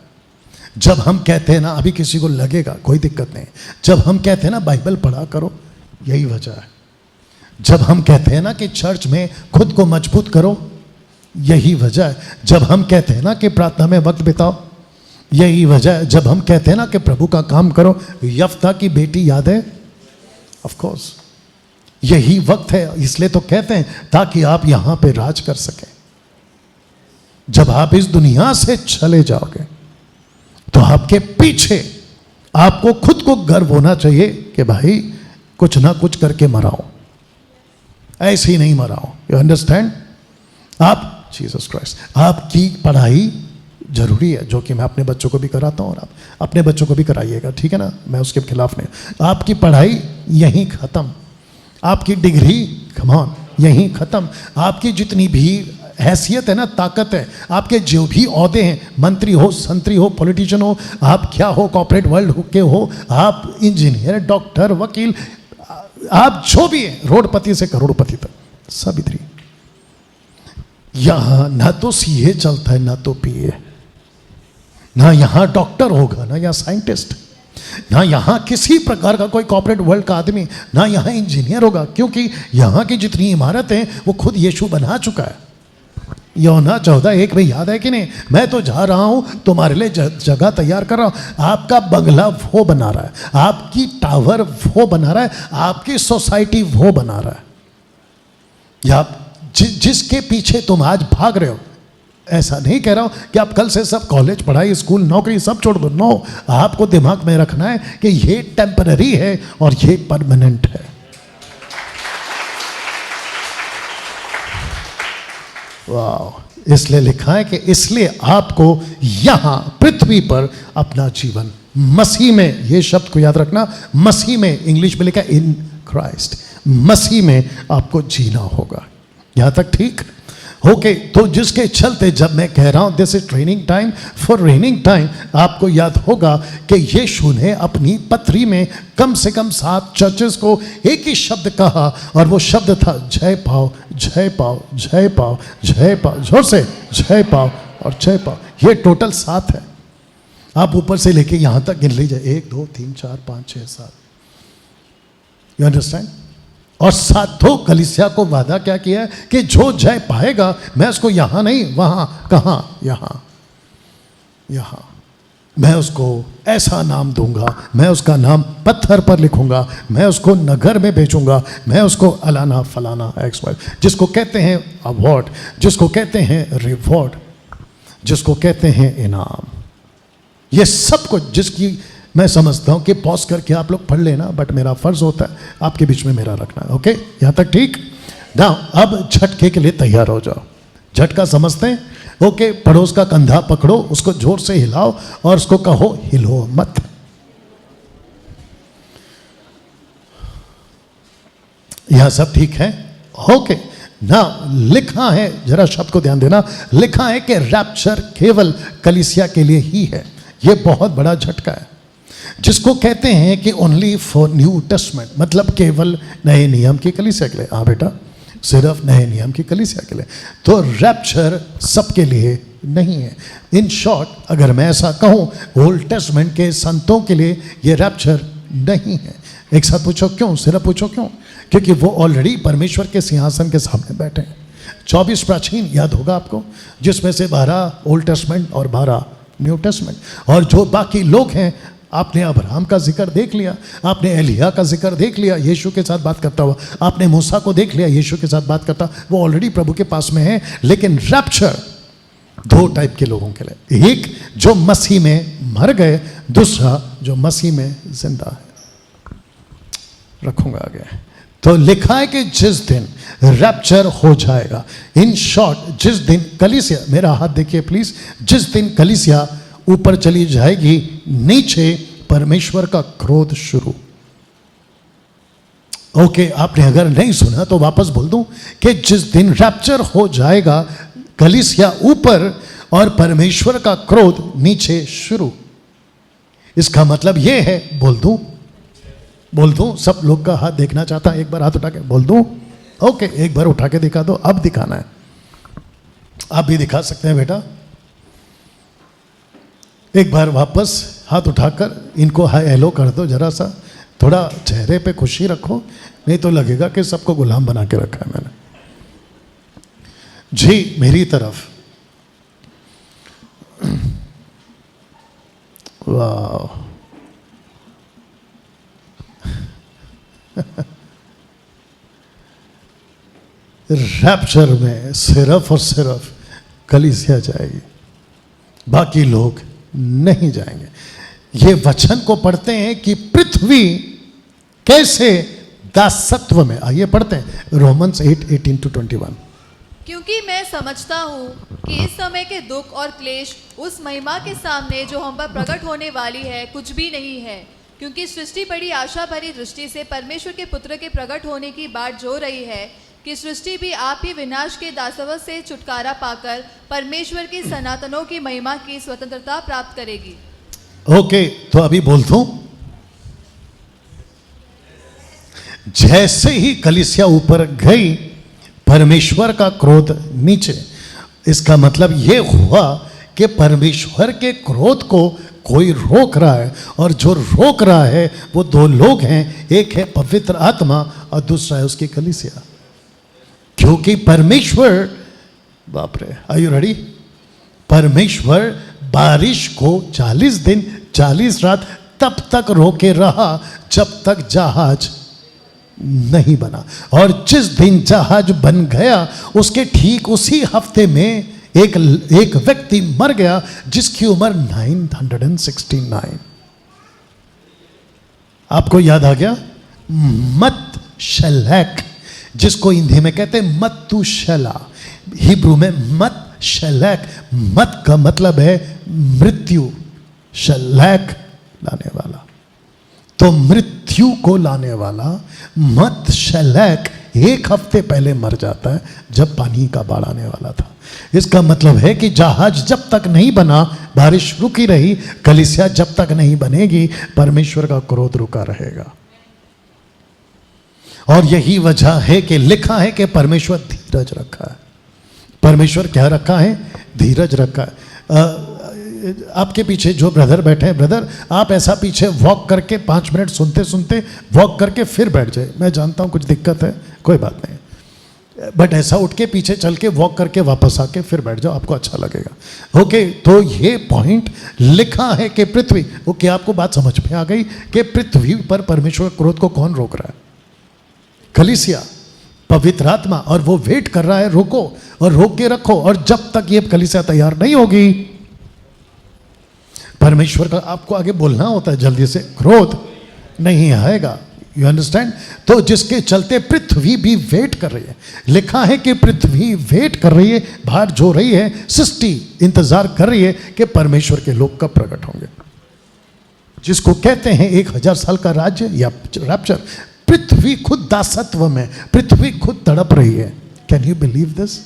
A: जब हम कहते हैं ना, अभी किसी को लगेगा कोई दिक्कत नहीं, जब हम कहते हैं ना बाइबल पढ़ा करो, यही वजह है। जब हम कहते हैं ना कि चर्च में खुद को मजबूत करो, यही वजह है। जब हम कहते हैं ना कि प्रार्थना में वक्त बिताओ, यही वजह है। जब हम कहते हैं ना कि प्रभु का काम करो, यफ्ता की बेटी याद है? ऑफ कोर्स, यही वक्त है। इसलिए तो कहते हैं ताकि आप यहां पे राज कर सकें। जब आप इस दुनिया से चले जाओगे तो आपके पीछे आपको खुद को गर्व होना चाहिए कि भाई कुछ ना कुछ करके मराओ, ऐसे ही नहीं मराओ। You understand? आप, जीसस क्राइस्ट, आपकी पढ़ाई जरूरी है, जो कि मैं अपने बच्चों को भी कराता हूं और आप अपने बच्चों को भी कराइएगा, ठीक है ना? मैं उसके खिलाफ नहीं। आपकी पढ़ाई यहीं खत्म, आपकी डिग्री कम ऑन यहीं खत्म, आपकी जितनी भी हैसियत है ना, ताकत है, आपके जो भी ओहदे हैं, मंत्री हो, संतरी हो, पॉलिटिशियन हो, आप क्या हो, कॉर्पोरेट वर्ल्ड के हो, आप इंजीनियर, डॉक्टर, वकील, आप जो भी हैं, रोडपति से करोड़पति तक, सब इधर ही। यहां ना तो सीए चलता है, ना तो पीए, ना यहां डॉक्टर होगा, ना यहां साइंटिस्ट, ना यहां किसी प्रकार का कोई कॉर्पोरेट वर्ल्ड का आदमी, ना यहां इंजीनियर होगा, क्योंकि यहां की जितनी इमारतें हैं वो खुद यीशु बना चुका है। यूहन्ना 14:1 में याद है कि नहीं? मैं तो जा रहा हूं तुम्हारे लिए जगह तैयार कर रहा हूं। आपका बंगला वो बना रहा है, आपकी टावर वो बना रहा है, आपकी सोसाइटी वो बना रहा है, या जिसके पीछे तुम आज भाग रहे हो। ऐसा नहीं कह रहा हूं कि आप कल से सब कॉलेज, पढ़ाई, स्कूल, नौकरी सब छोड़ दो। नो, आपको दिमाग में रखना है कि ये टेम्पररी है और ये परमानेंट है। वाह, इसलिए लिखा है कि इसलिए आपको यहां पृथ्वी पर अपना जीवन मसीह में, ये शब्द को याद रखना, मसीह में, इंग्लिश में लिखा इन क्राइस्ट, मसीह में आपको जीना होगा। यहां तक ठीक? ओके, तो जिसके चलते जब मैं कह रहा हूं this is training time for raining time, आपको याद होगा कि यीशु ने अपनी पत्री में कम से कम 7 चर्चेस को एक ही शब्द कहा, और वो शब्द था जय पाओ, जय पाओ, जय पाओ, जय पाओ, जोर से जय पाओ और जय पाओ। ये टोटल 7 है। आप ऊपर से लेके यहां तक गिन लीजिए, 1 2 3 4 5 6 7। You understand? और सातों कलीसिया को वादा क्या किया है कि जो जय पाएगा मैं उसको यहां नहीं, वहां, कहां, यहां, यहां मैं उसको ऐसा नाम दूंगा, मैं उसका नाम पत्थर पर लिखूंगा, मैं उसको नगर में भेजूंगा, मैं उसको अलाना फलाना एक्स वाई, जिसको कहते हैं अवार्ड, जिसको कहते हैं रिवॉर्ड, जिसको कहते हैं इनाम, ये सब कुछ जिसकी मैं समझता हूं कि पॉज करके आप लोग पढ़ लेना, बट मेरा फर्ज होता है आपके बीच में मेरा रखना है। ओके, यहां तक ठीक ना? अब झटके के लिए तैयार हो जाओ। झटका समझते हैं? ओके, पड़ोस का कंधा पकड़ो, उसको जोर से हिलाओ और उसको कहो हिलो मत। यहां सब ठीक है? ओके ना, लिखा है, जरा शब्द को ध्यान देना, लिखा है कि रैप्चर केवल कलीसिया के लिए ही है। यह बहुत बड़ा झटका है, जिसको कहते हैं कि ओनली फॉर न्यू टेस्टमेंट, मतलब केवल नए नियम की कलीसिया के लिए। हाँ बेटा, सिर्फ नए नियम की कलीसिया के लिए। तो रैप्चर सबके लिए नहीं है। इन शॉर्ट, अगर मैं ऐसा कहूं, ओल्ड टेस्टमेंट के संतों के लिए ये रैप्चर नहीं है। एक साथ पूछो क्यों? सिर्फ पूछो क्यों? क्योंकि वो ऑलरेडी परमेश्वर के सिंहासन के सामने बैठे हैं। 24 प्राचीन याद होगा आपको, जिसमें से 12 ओल्ड टेस्टमेंट और 12 न्यू टेस्टमेंट। और जो बाकी लोग हैं, आपने अब्राहम का जिक्र देख लिया, आपने एलिया का जिक्र देख लिया यीशु के साथ बात करता हुआ, आपने मूसा को देख लिया यीशु के साथ बात करता, वो ऑलरेडी प्रभु के पास में है। लेकिन रैप्चर 2 टाइप के लोगों के लिए, एक जो मसीह में मर गए, दूसरा जो मसीह में जिंदा है। रखूंगा आगे। तो लिखा है कि जिस दिन रैप्चर हो जाएगा, इन शॉर्ट जिस दिन कलीसिया, मेरा हाथ देखिए प्लीज, जिस दिन कलीसिया ऊपर चली जाएगी, नीचे परमेश्वर का क्रोध शुरू। ओके, आपने अगर नहीं सुना तो वापस बोल दूं कि जिस दिन रैप्चर हो जाएगा, कलीसिया ऊपर और परमेश्वर का क्रोध नीचे शुरू। इसका मतलब यह है, बोल दूं, सब लोग का हाथ देखना चाहता है, एक बार हाथ उठा के बोल दूं। ओके, एक बार उठा के दिखा दो, अब दिखाना है। आप भी दिखा सकते हैं बेटा, एक बार वापस हाथ उठाकर इनको हाय हेलो कर दो, जरा सा थोड़ा चेहरे पे खुशी रखो, नहीं तो लगेगा कि सबको गुलाम बना के रखा है मैंने। जी मेरी तरफ, वाह रैप्चर में सिर्फ और सिर्फ कलीसिया जाएगी, बाकी लोग नहीं जाएंगे। ये वचन को पढ़ते हैं कि पृथ्वी कैसे दासत्व में, आइए पढ़ते हैं रोमन्स 8:18-21।
B: क्योंकि मैं समझता हूँ कि इस समय के दुख और क्लेश उस महिमा के सामने जो हम पर प्रकट होने वाली है कुछ भी नहीं है। क्योंकि सृष्टि बड़ी आशा भरी दृष्टि से परमेश्वर के पुत्र के प्रकट होने की बाट जो रही है कि सृष्टि भी आप ही विनाश के दासत्व से छुटकारा पाकर परमेश्वर की सनातनों की महिमा की स्वतंत्रता प्राप्त करेगी।
A: ओके, तो अभी बोल दूं, जैसे ही कलीसिया ऊपर गई, परमेश्वर का क्रोध नीचे। इसका मतलब यह हुआ कि परमेश्वर के क्रोध को कोई रोक रहा है, और जो रोक रहा है वो 2 लोग हैं, एक है पवित्र आत्मा और दूसरा है उसकी कलीसिया। क्योंकि परमेश्वर, बाप रे, आर यू रेडी? परमेश्वर बारिश को 40 दिन 40 रात तब तक रोके रहा जब तक जहाज नहीं बना, और जिस दिन जहाज बन गया उसके ठीक उसी हफ्ते में एक व्यक्ति मर गया जिसकी उम्र 969। आपको याद आ गया? मत शलैक, जिसको हिंदी में कहते हैं मत्तुशला, हिब्रू में मत शलैक, मत का मतलब है मृत्यु, शलैक लाने वाला। तो मृत्यु को लाने वाला मत शलैक 1 हफ्ते पहले मर जाता है जब पानी का बाढ़ आने वाला था। इसका मतलब है कि जहाज जब तक नहीं बना बारिश रुकी रही, कलीसिया जब तक नहीं बनेगी परमेश्वर का क्रोध रुका रहेगा। और यही वजह है कि लिखा है कि परमेश्वर धीरज रखा है। परमेश्वर क्या रखा है? धीरज रखा है। आपके पीछे जो ब्रदर बैठे हैं, ब्रदर आप ऐसा पीछे वॉक करके 5 मिनट सुनते सुनते वॉक करके फिर बैठ जाए। मैं जानता हूं कुछ दिक्कत है, कोई बात नहीं, बट ऐसा उठ के पीछे चल के वॉक करके वापस आके फिर बैठ जाओ, आपको अच्छा लगेगा। ओके, तो ये पॉइंट लिखा है कि पृथ्वी, ओके आपको बात समझ में आ गई कि पृथ्वी पर परमेश्वर क्रोध को कौन रोक रहा है? कलीसिया, पवित्र आत्मा। और वो वेट कर रहा है, रोको और रोक के रखो। और जब तक ये कलीसिया तैयार नहीं होगी, परमेश्वर का आपको आगे बोलना होता है जल्दी से, क्रोध नहीं आएगा। You understand? तो जिसके चलते पृथ्वी भी वेट कर रही है। लिखा है कि पृथ्वी वेट कर रही है, बाहर जो रही है, सृष्टि इंतजार कर रही है कि परमेश्वर के लोग कब प्रकट होंगे, जिसको कहते हैं 1000 साल का राज्य या रैप्चर। पृथ्वी खुद दासत्व में, पृथ्वी खुद तड़प रही है। Can you believe this?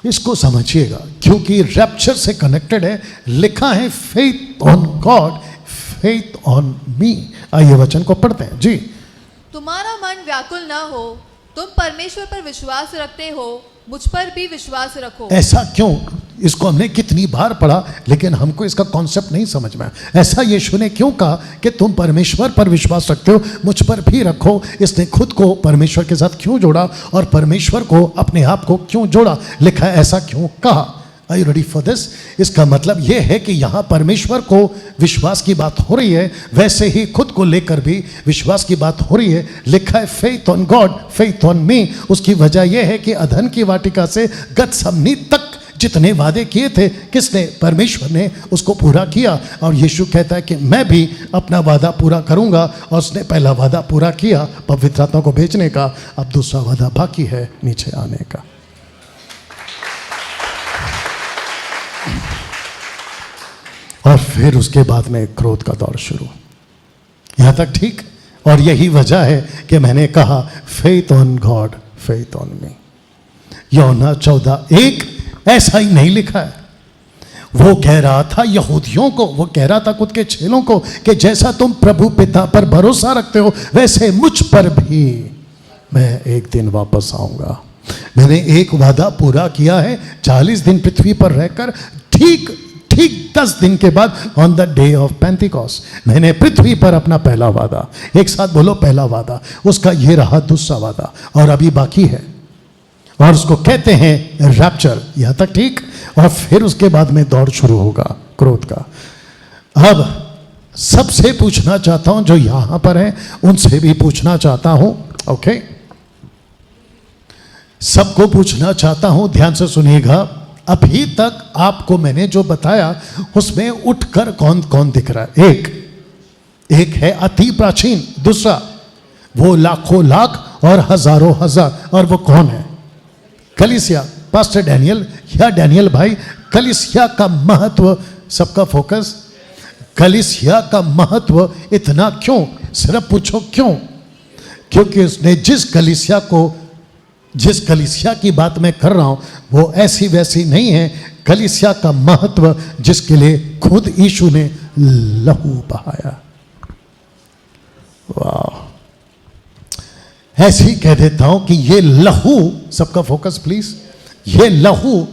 A: इसको समझिएगा, क्योंकि रैप्चर से कनेक्टेड है। लिखा है faith on God, faith on me. आइए वचन को पढ़ते हैं जी।
B: तुम्हारा मन व्याकुल न हो, तुम परमेश्वर पर विश्वास रखते हो, मुझ पर भी विश्वास रखो।
A: ऐसा क्यों? इसको हमने कितनी बार पढ़ा, लेकिन हमको इसका कॉन्सेप्ट नहीं समझ में आया। ऐसा यीशु ने क्यों कहा कि तुम परमेश्वर पर विश्वास रखते हो, मुझ पर भी रखो? इसने खुद को परमेश्वर के साथ क्यों जोड़ा और परमेश्वर को अपने आप को क्यों जोड़ा? लिखा है ऐसा क्यों कहा? Are you ready for this? इसका मतलब यह है कि यहां परमेश्वर को विश्वास की बात हो रही है, वैसे ही खुद को लेकर भी विश्वास की बात हो रही है। लिखा है faith on God, faith on me. उसकी वजह यह है कि अधन की वाटिका से गतसमनी तक जितने वादे किए थे, किसने? परमेश्वर ने उसको पूरा किया। और यीशु कहता है कि मैं भी अपना वादा पूरा करूंगा, और उसने पहला वादा पूरा किया पवित्र आत्मा को भेजने का। अब दूसरा वादा बाकी है, नीचे आने का। और फिर उसके बाद में क्रोध का दौर शुरू। यहां तक ठीक? और यही वजह है कि मैंने कहा faith on God, faith on me. यूहन्ना 14:1 ऐसा ही नहीं लिखा है। वो कह रहा था यहूदियों को, वो कह रहा था खुद के चेलों को कि जैसा तुम प्रभु पिता पर भरोसा रखते हो, वैसे मुझ पर भी मैं एक दिन वापस आऊंगा। मैंने एक वादा पूरा किया है 40 दिन पृथ्वी पर रहकर, ठीक 10 दिन के बाद on the day of Pentecost मैंने पृथ्वी पर अपना पहला वादा, एक साथ बोलो पहला वादा, उसका ये रहा दूसरा वादा, और अभी बाकी है, और उसको कहते हैं रैप्चर। यहां तक ठीक? और फिर उसके बाद में दौड़ शुरू होगा क्रोध का। अब सबसे पूछना चाहता हूं, जो यहां पर है उनसे भी पूछना चाहता हूं, ओके, सबको पूछना चाहता हूं, ध्यान से सुनिएगा। अभी तक आपको मैंने जो बताया उसमें उठकर कौन कौन दिख रहा है? एक है अति प्राचीन, दूसरा वो लाखों लाख और हजारों हजार, और वो कौन है? कलीसिया। पास्टर डैनियल या डैनियल भाई, कलीसिया का महत्व, सबका फोकस कलीसिया का महत्व इतना क्यों? सिर्फ पूछो क्यों? क्योंकि उसने जिस कलीसिया की बात मैं कर रहा हूं वो ऐसी वैसी नहीं है। कलीसिया का महत्व जिसके लिए खुद यीशु ने लहू बहाया। वाह! ऐसे ही कह देता हूं कि ये लहू, सबका फोकस प्लीज, ये लहू,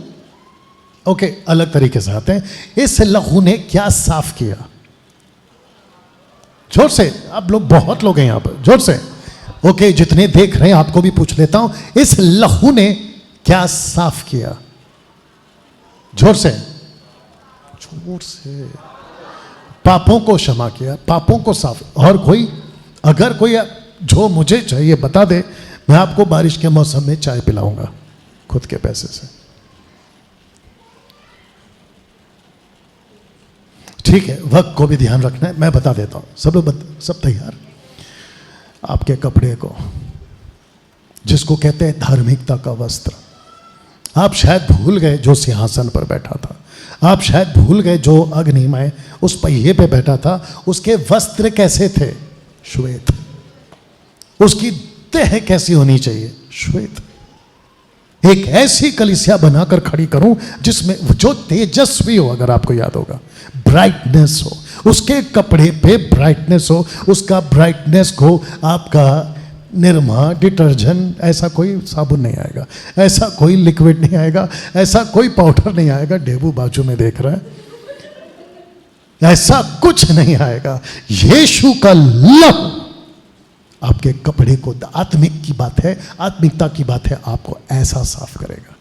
A: ओके, अलग तरीके से आते हैं। इस लहू ने क्या साफ किया? जोर से, आप लोग बहुत लोग हैं यहां पर, जोर से। ओके, जितने देख रहे हैं आपको भी पूछ लेता हूं, इस लहू ने क्या साफ किया? जोर से, जोर से। पापों को क्षमा किया, पापों को साफ। और कोई, अगर कोई जो मुझे चाहिए बता दे, मैं आपको बारिश के मौसम में चाय पिलाऊंगा खुद के पैसे से। ठीक है, वक्त को भी ध्यान रखना है, मैं बता देता हूं। सब लोग सब तैयार? आपके कपड़े को, जिसको कहते हैं धार्मिकता का वस्त्र, आप शायद भूल गए जो सिंहासन पर बैठा था, आप शायद भूल गए जो अग्निमय उस पहिए पे बैठा था, उसके वस्त्र कैसे थे? श्वेत। उसकी देह कैसी होनी चाहिए? श्वेत। एक ऐसी कलीसिया बनाकर खड़ी करूं जिसमें जो तेजस्वी हो, अगर आपको याद होगा, ब्राइटनेस हो, उसके कपड़े पे ब्राइटनेस हो, उसका ब्राइटनेस को आपका निरमा, डिटर्जेंट, ऐसा कोई साबुन नहीं आएगा, ऐसा कोई लिक्विड नहीं आएगा, ऐसा कोई पाउडर नहीं आएगा। डेबू बाजू में देख रहा है, ऐसा कुछ नहीं आएगा। यीशु का लहू आपके कपड़े को, आत्मिक की बात है, आत्मिकता की बात है, आपको ऐसा साफ करेगा।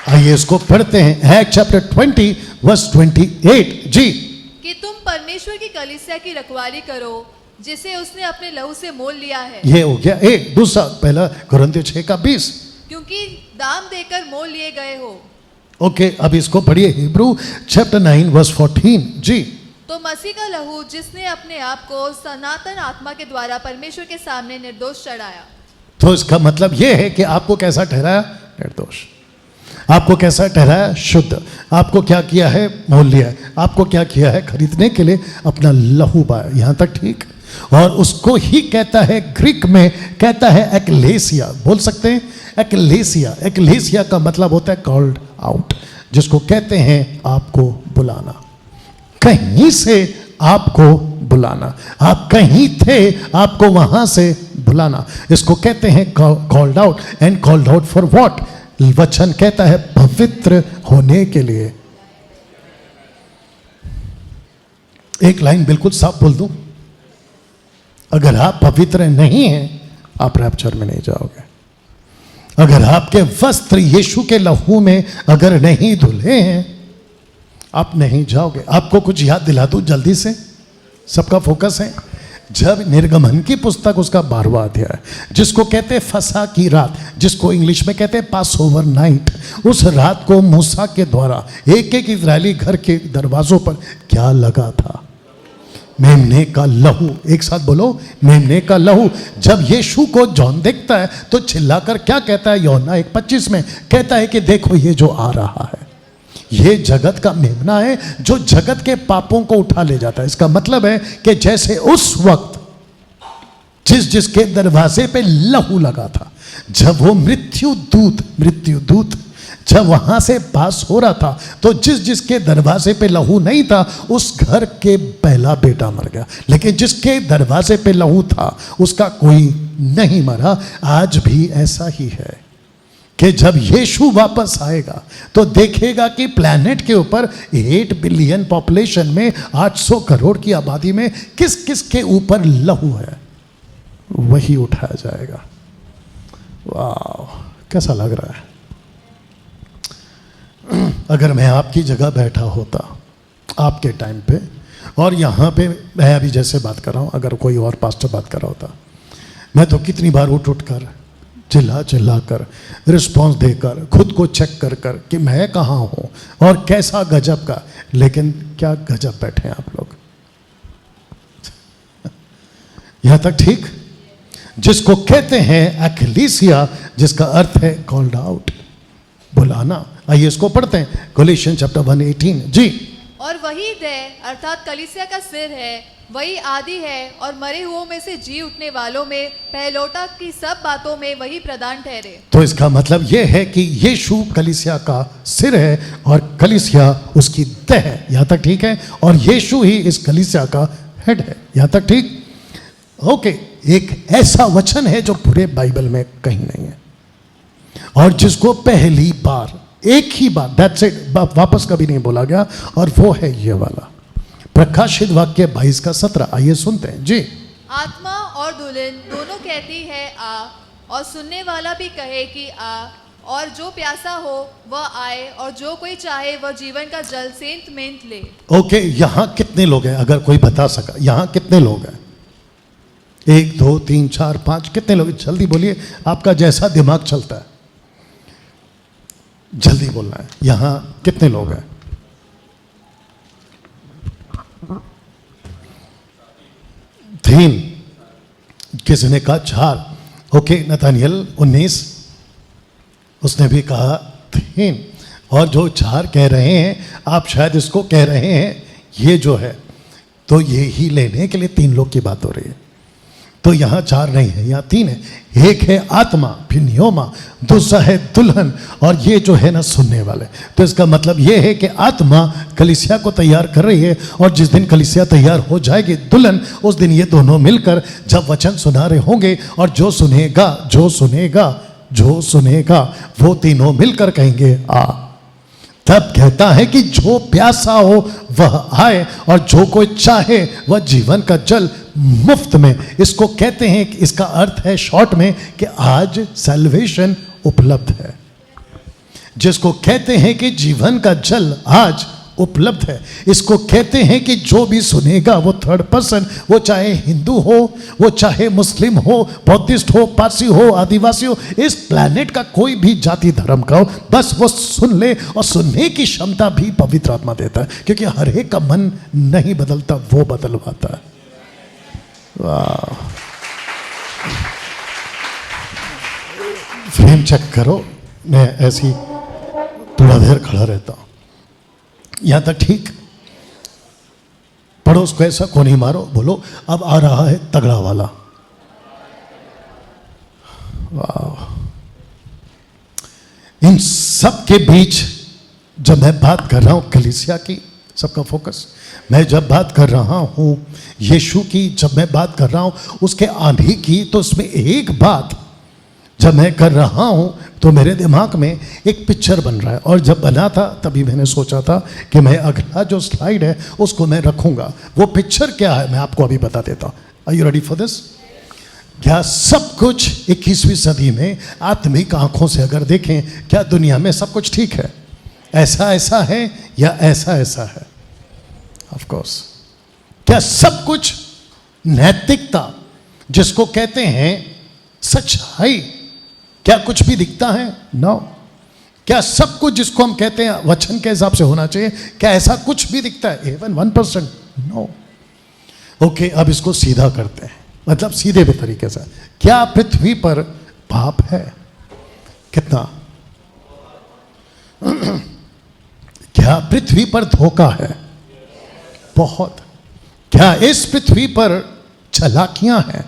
A: आइए इसको पढ़ते हैं, एक्ट चैप्टर 20 वर्स 28 जी।
B: कि तुम परमेश्वर की कलीसिया की रखवाली करो जिसे उसने अपने लहू से मोल लिया है।
A: ये हो गया एक। दूसरा, पहला कुरिन्थियों 6:20,
B: क्योंकि दाम देकर मोल लिए गए हो।
A: ओके, अब इसको पढ़िए, हिब्रू चैप्टर 9 वर्स 14 जी।
B: तो मसीह का लहू जिसने अपने आप को सनातन आत्मा के द्वारा परमेश्वर के सामने निर्दोष चढ़ाया।
A: तो इसका मतलब यह है कि आपको कैसा ठहराया? निर्दोष। आपको कैसा ठहराया? शुद्ध। आपको क्या किया है? मोल लिया है। आपको क्या किया है? खरीदने के लिए अपना लहू बहाया। यहां तक ठीक। और उसको ही कहता है, ग्रीक में कहता है एक्लेसिया। बोल सकते हैं एक्लेसिया। एक्लेसिया का मतलब होता है कॉल्ड आउट, जिसको कहते हैं आपको बुलाना, कहीं से आपको बुलाना। आप कहीं थे, आपको वहां से बुलाना। इसको कहते हैं called out. And called out for what? वचन कहता है पवित्र होने के लिए। एक लाइन बिल्कुल साफ बोल दूं, अगर आप पवित्र नहीं हैं, आप रैप्चर में नहीं जाओगे। अगर आपके वस्त्र यीशु के लहू में अगर नहीं धुले हैं, आप नहीं जाओगे। आपको कुछ याद दिला दूं जल्दी से, सबका फोकस है। जब निर्गमन की पुस्तक उसका 12वां अध्याय, जिसको कहते हैं फसह की रात, जिसको इंग्लिश में कहते हैं पास ओवर नाइट, उस रात को मूसा के द्वारा एक एक इजरायली घर के दरवाजों पर क्या लगा था? मेमने का लहू। एक साथ बोलो, मेमने का लहू। जब यीशु को जॉन देखता है तो चिल्लाकर क्या कहता है? यूहन्ना 1:25 में कहता है कि देखो ये जो आ रहा है, ये जगत का मेमना है जो जगत के पापों को उठा ले जाता है। इसका मतलब है कि जैसे उस वक्त जिसके दरवाजे पे लहू लगा था, जब वो मृत्यु दूत जब वहां से पास हो रहा था, तो जिसके दरवाजे पे लहू नहीं था, उस घर के पहला बेटा मर गया। लेकिन जिसके दरवाजे पे लहू था, उसका कोई नहीं मरा। आज भी ऐसा ही है कि जब यीशु वापस आएगा तो देखेगा कि प्लैनेट के ऊपर 8 बिलियन पॉपुलेशन में 800 करोड़ की आबादी में किस किस के ऊपर लहू है, वही उठाया जाएगा। वाह, कैसा लग रहा है? अगर मैं आपकी जगह बैठा होता आपके टाइम पे, और यहाँ पे मैं अभी जैसे बात कर रहा हूँ, अगर कोई और पास्टर बात कर रहा होता, मैं तो कितनी बार उठ कर चिल्ला कर रिस्पॉन्स देकर खुद को चेक कर कि मैं कहाँ हूँ और कैसा गजब का। लेकिन क्या गजब बैठे हैं आप लोग। यहाँ तक ठीक? जिसको कहते हैं एक्लेसिया, जिसका अर्थ है कॉल्ड आउट, बुलाना। आइए इसको पढ़ते हैं, कोलोसियन चैप्टर 1:18 जी।
B: और वही देह अर्थात कलीसिया का सिर है, वही आदि है, और मरे हुओं में से जी उठने वालों में पहलौठा की सब बातों में वही प्रधान ठहरे। तो
A: इसका मतलब यह है कि यीशु कलीसिया का सिर है और कलीसिया उसकी देह है। यहाँ तक ठीक है? और यीशु ही इस कलीसिया का हेड है। यहाँ तक ठीक? ओके। एक ऐसा वचन है जो पूरे बाइबल में कहीं नहीं है, और जिसको पहली बार, एक ही बार, दैट्स इट, वापस कभी नहीं बोला गया, और वो है ये वाला प्रकाशित वाक्य 22:17। आइए सुनते हैं जी।
B: आत्मा और दुल्हन दोनों कहती है आ, और सुनने वाला भी कहे कि आ, और जो प्यासा हो वह आए, और जो कोई चाहे वह जीवन का जल सेंत मेंत ले। ओके,
A: यहाँ कितने लोग हैं? अगर कोई बता सका, यहाँ कितने लोग हैं? 1 2 3 4 5, कितने लोग? जल्दी बोलिए, आपका जैसा दिमाग चलता है जल्दी बोलना है। यहाँ कितने लोग हैं? तीन। किसी ने कहा 4, ओके नतानियल 19, उसने भी कहा 3, और जो 4 कह रहे हैं आप शायद इसको कह रहे हैं ये जो है, तो ये ही लेने के लिए 3 लोग की बात हो रही है। तो यहाँ 4 नहीं है, यहाँ 3 है। एक है आत्मा, फिर न्योमा, दूसरा है दुल्हन, और ये जो है ना सुनने वाले। तो इसका मतलब ये है कि आत्मा कलीसिया को तैयार कर रही है, और जिस दिन कलीसिया तैयार हो जाएगी दुल्हन, उस दिन ये दोनों मिलकर जब वचन सुना रहे होंगे, और जो सुनेगा वो तीनों मिलकर कहेंगे आ। तब कहता है कि जो प्यासा हो वह आए, और जो कोई चाहे वह जीवन का जल मुफ्त में। इसको कहते हैं कि इसका अर्थ है शॉर्ट में कि आज सैल्वेशन उपलब्ध है। जिसको कहते हैं कि जीवन का जल आज उपलब्ध है, इसको कहते हैं कि जो भी सुनेगा वो 3rd पर्सन, वो चाहे हिंदू हो, वो चाहे मुस्लिम हो, बौद्धिस्ट हो, पारसी हो, आदिवासी हो, इस प्लैनेट का कोई भी जाति धर्म का हो, बस वो सुन ले। और सुनने की क्षमता भी पवित्र आत्मा देता है, क्योंकि हर एक का मन नहीं बदलता, वो बदलवाता है। वाह, फ्रेम चेक करो, मैं ऐसी थोड़ा देर खड़ा रहता हूं, यहां तक ठीक। पड़ोस को ऐसा को नहीं मारो, बोलो अब आ रहा है तगड़ा वाला। वाह, इन सब के बीच जब मैं बात कर रहा हूं कलीसिया की, सबका फोकस, मैं जब बात कर रहा हूं यीशु की, जब मैं बात कर रहा हूं उसके आने की, तो उसमें एक बात जब मैं कर रहा हूं तो मेरे दिमाग में एक पिक्चर बन रहा है। और जब बना था तभी मैंने सोचा था कि मैं अगला जो स्लाइड है उसको मैं रखूंगा। वो पिक्चर क्या है मैं आपको अभी बता देता हूं। Are you ready for this? क्या सब कुछ 21वीं सदी में आत्मिक आंखों से अगर देखें, क्या दुनिया में सब कुछ ठीक है? ऐसा ऐसा है या ऐसा ऐसा है? Of course. क्या सब कुछ नैतिकता जिसको कहते हैं सच्चाई, क्या कुछ भी दिखता है? नो। क्या सब कुछ जिसको हम कहते हैं वचन के हिसाब से होना चाहिए, क्या ऐसा कुछ भी दिखता है? इवन 1%? नो। ओके, अब इसको सीधा करते हैं, मतलब सीधे भी तरीके से। क्या पृथ्वी पर पाप है? कितना? क्या पृथ्वी पर धोखा है? बहुत। क्या इस पृथ्वी पर चालाकियां हैं?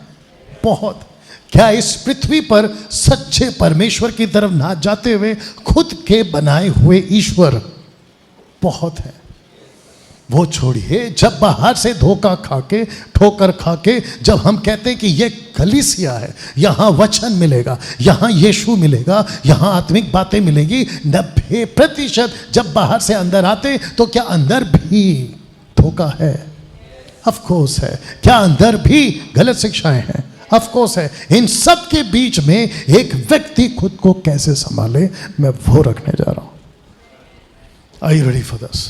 A: बहुत। क्या इस पृथ्वी पर सच्चे परमेश्वर की तरफ ना जाते हुए खुद के बनाए हुए ईश्वर? बहुत है। वो छोड़िए, जब बाहर से धोखा खाके, ठोकर खाके, जब हम कहते हैं कि ये कलीसिया है, यहां वचन मिलेगा, यहां यीशु मिलेगा, यहां आत्मिक बातें मिलेंगी, 90% जब बाहर से अंदर आते तो क्या अंदर भी धोखा है? ऑफ कोर्स है। क्या अंदर भी गलत शिक्षाएं हैं? ऑफ कोर्स है। इन सब के बीच में एक व्यक्ति खुद को कैसे संभाले, मैं वो रखने जा रहा हूं। Are you ready for this?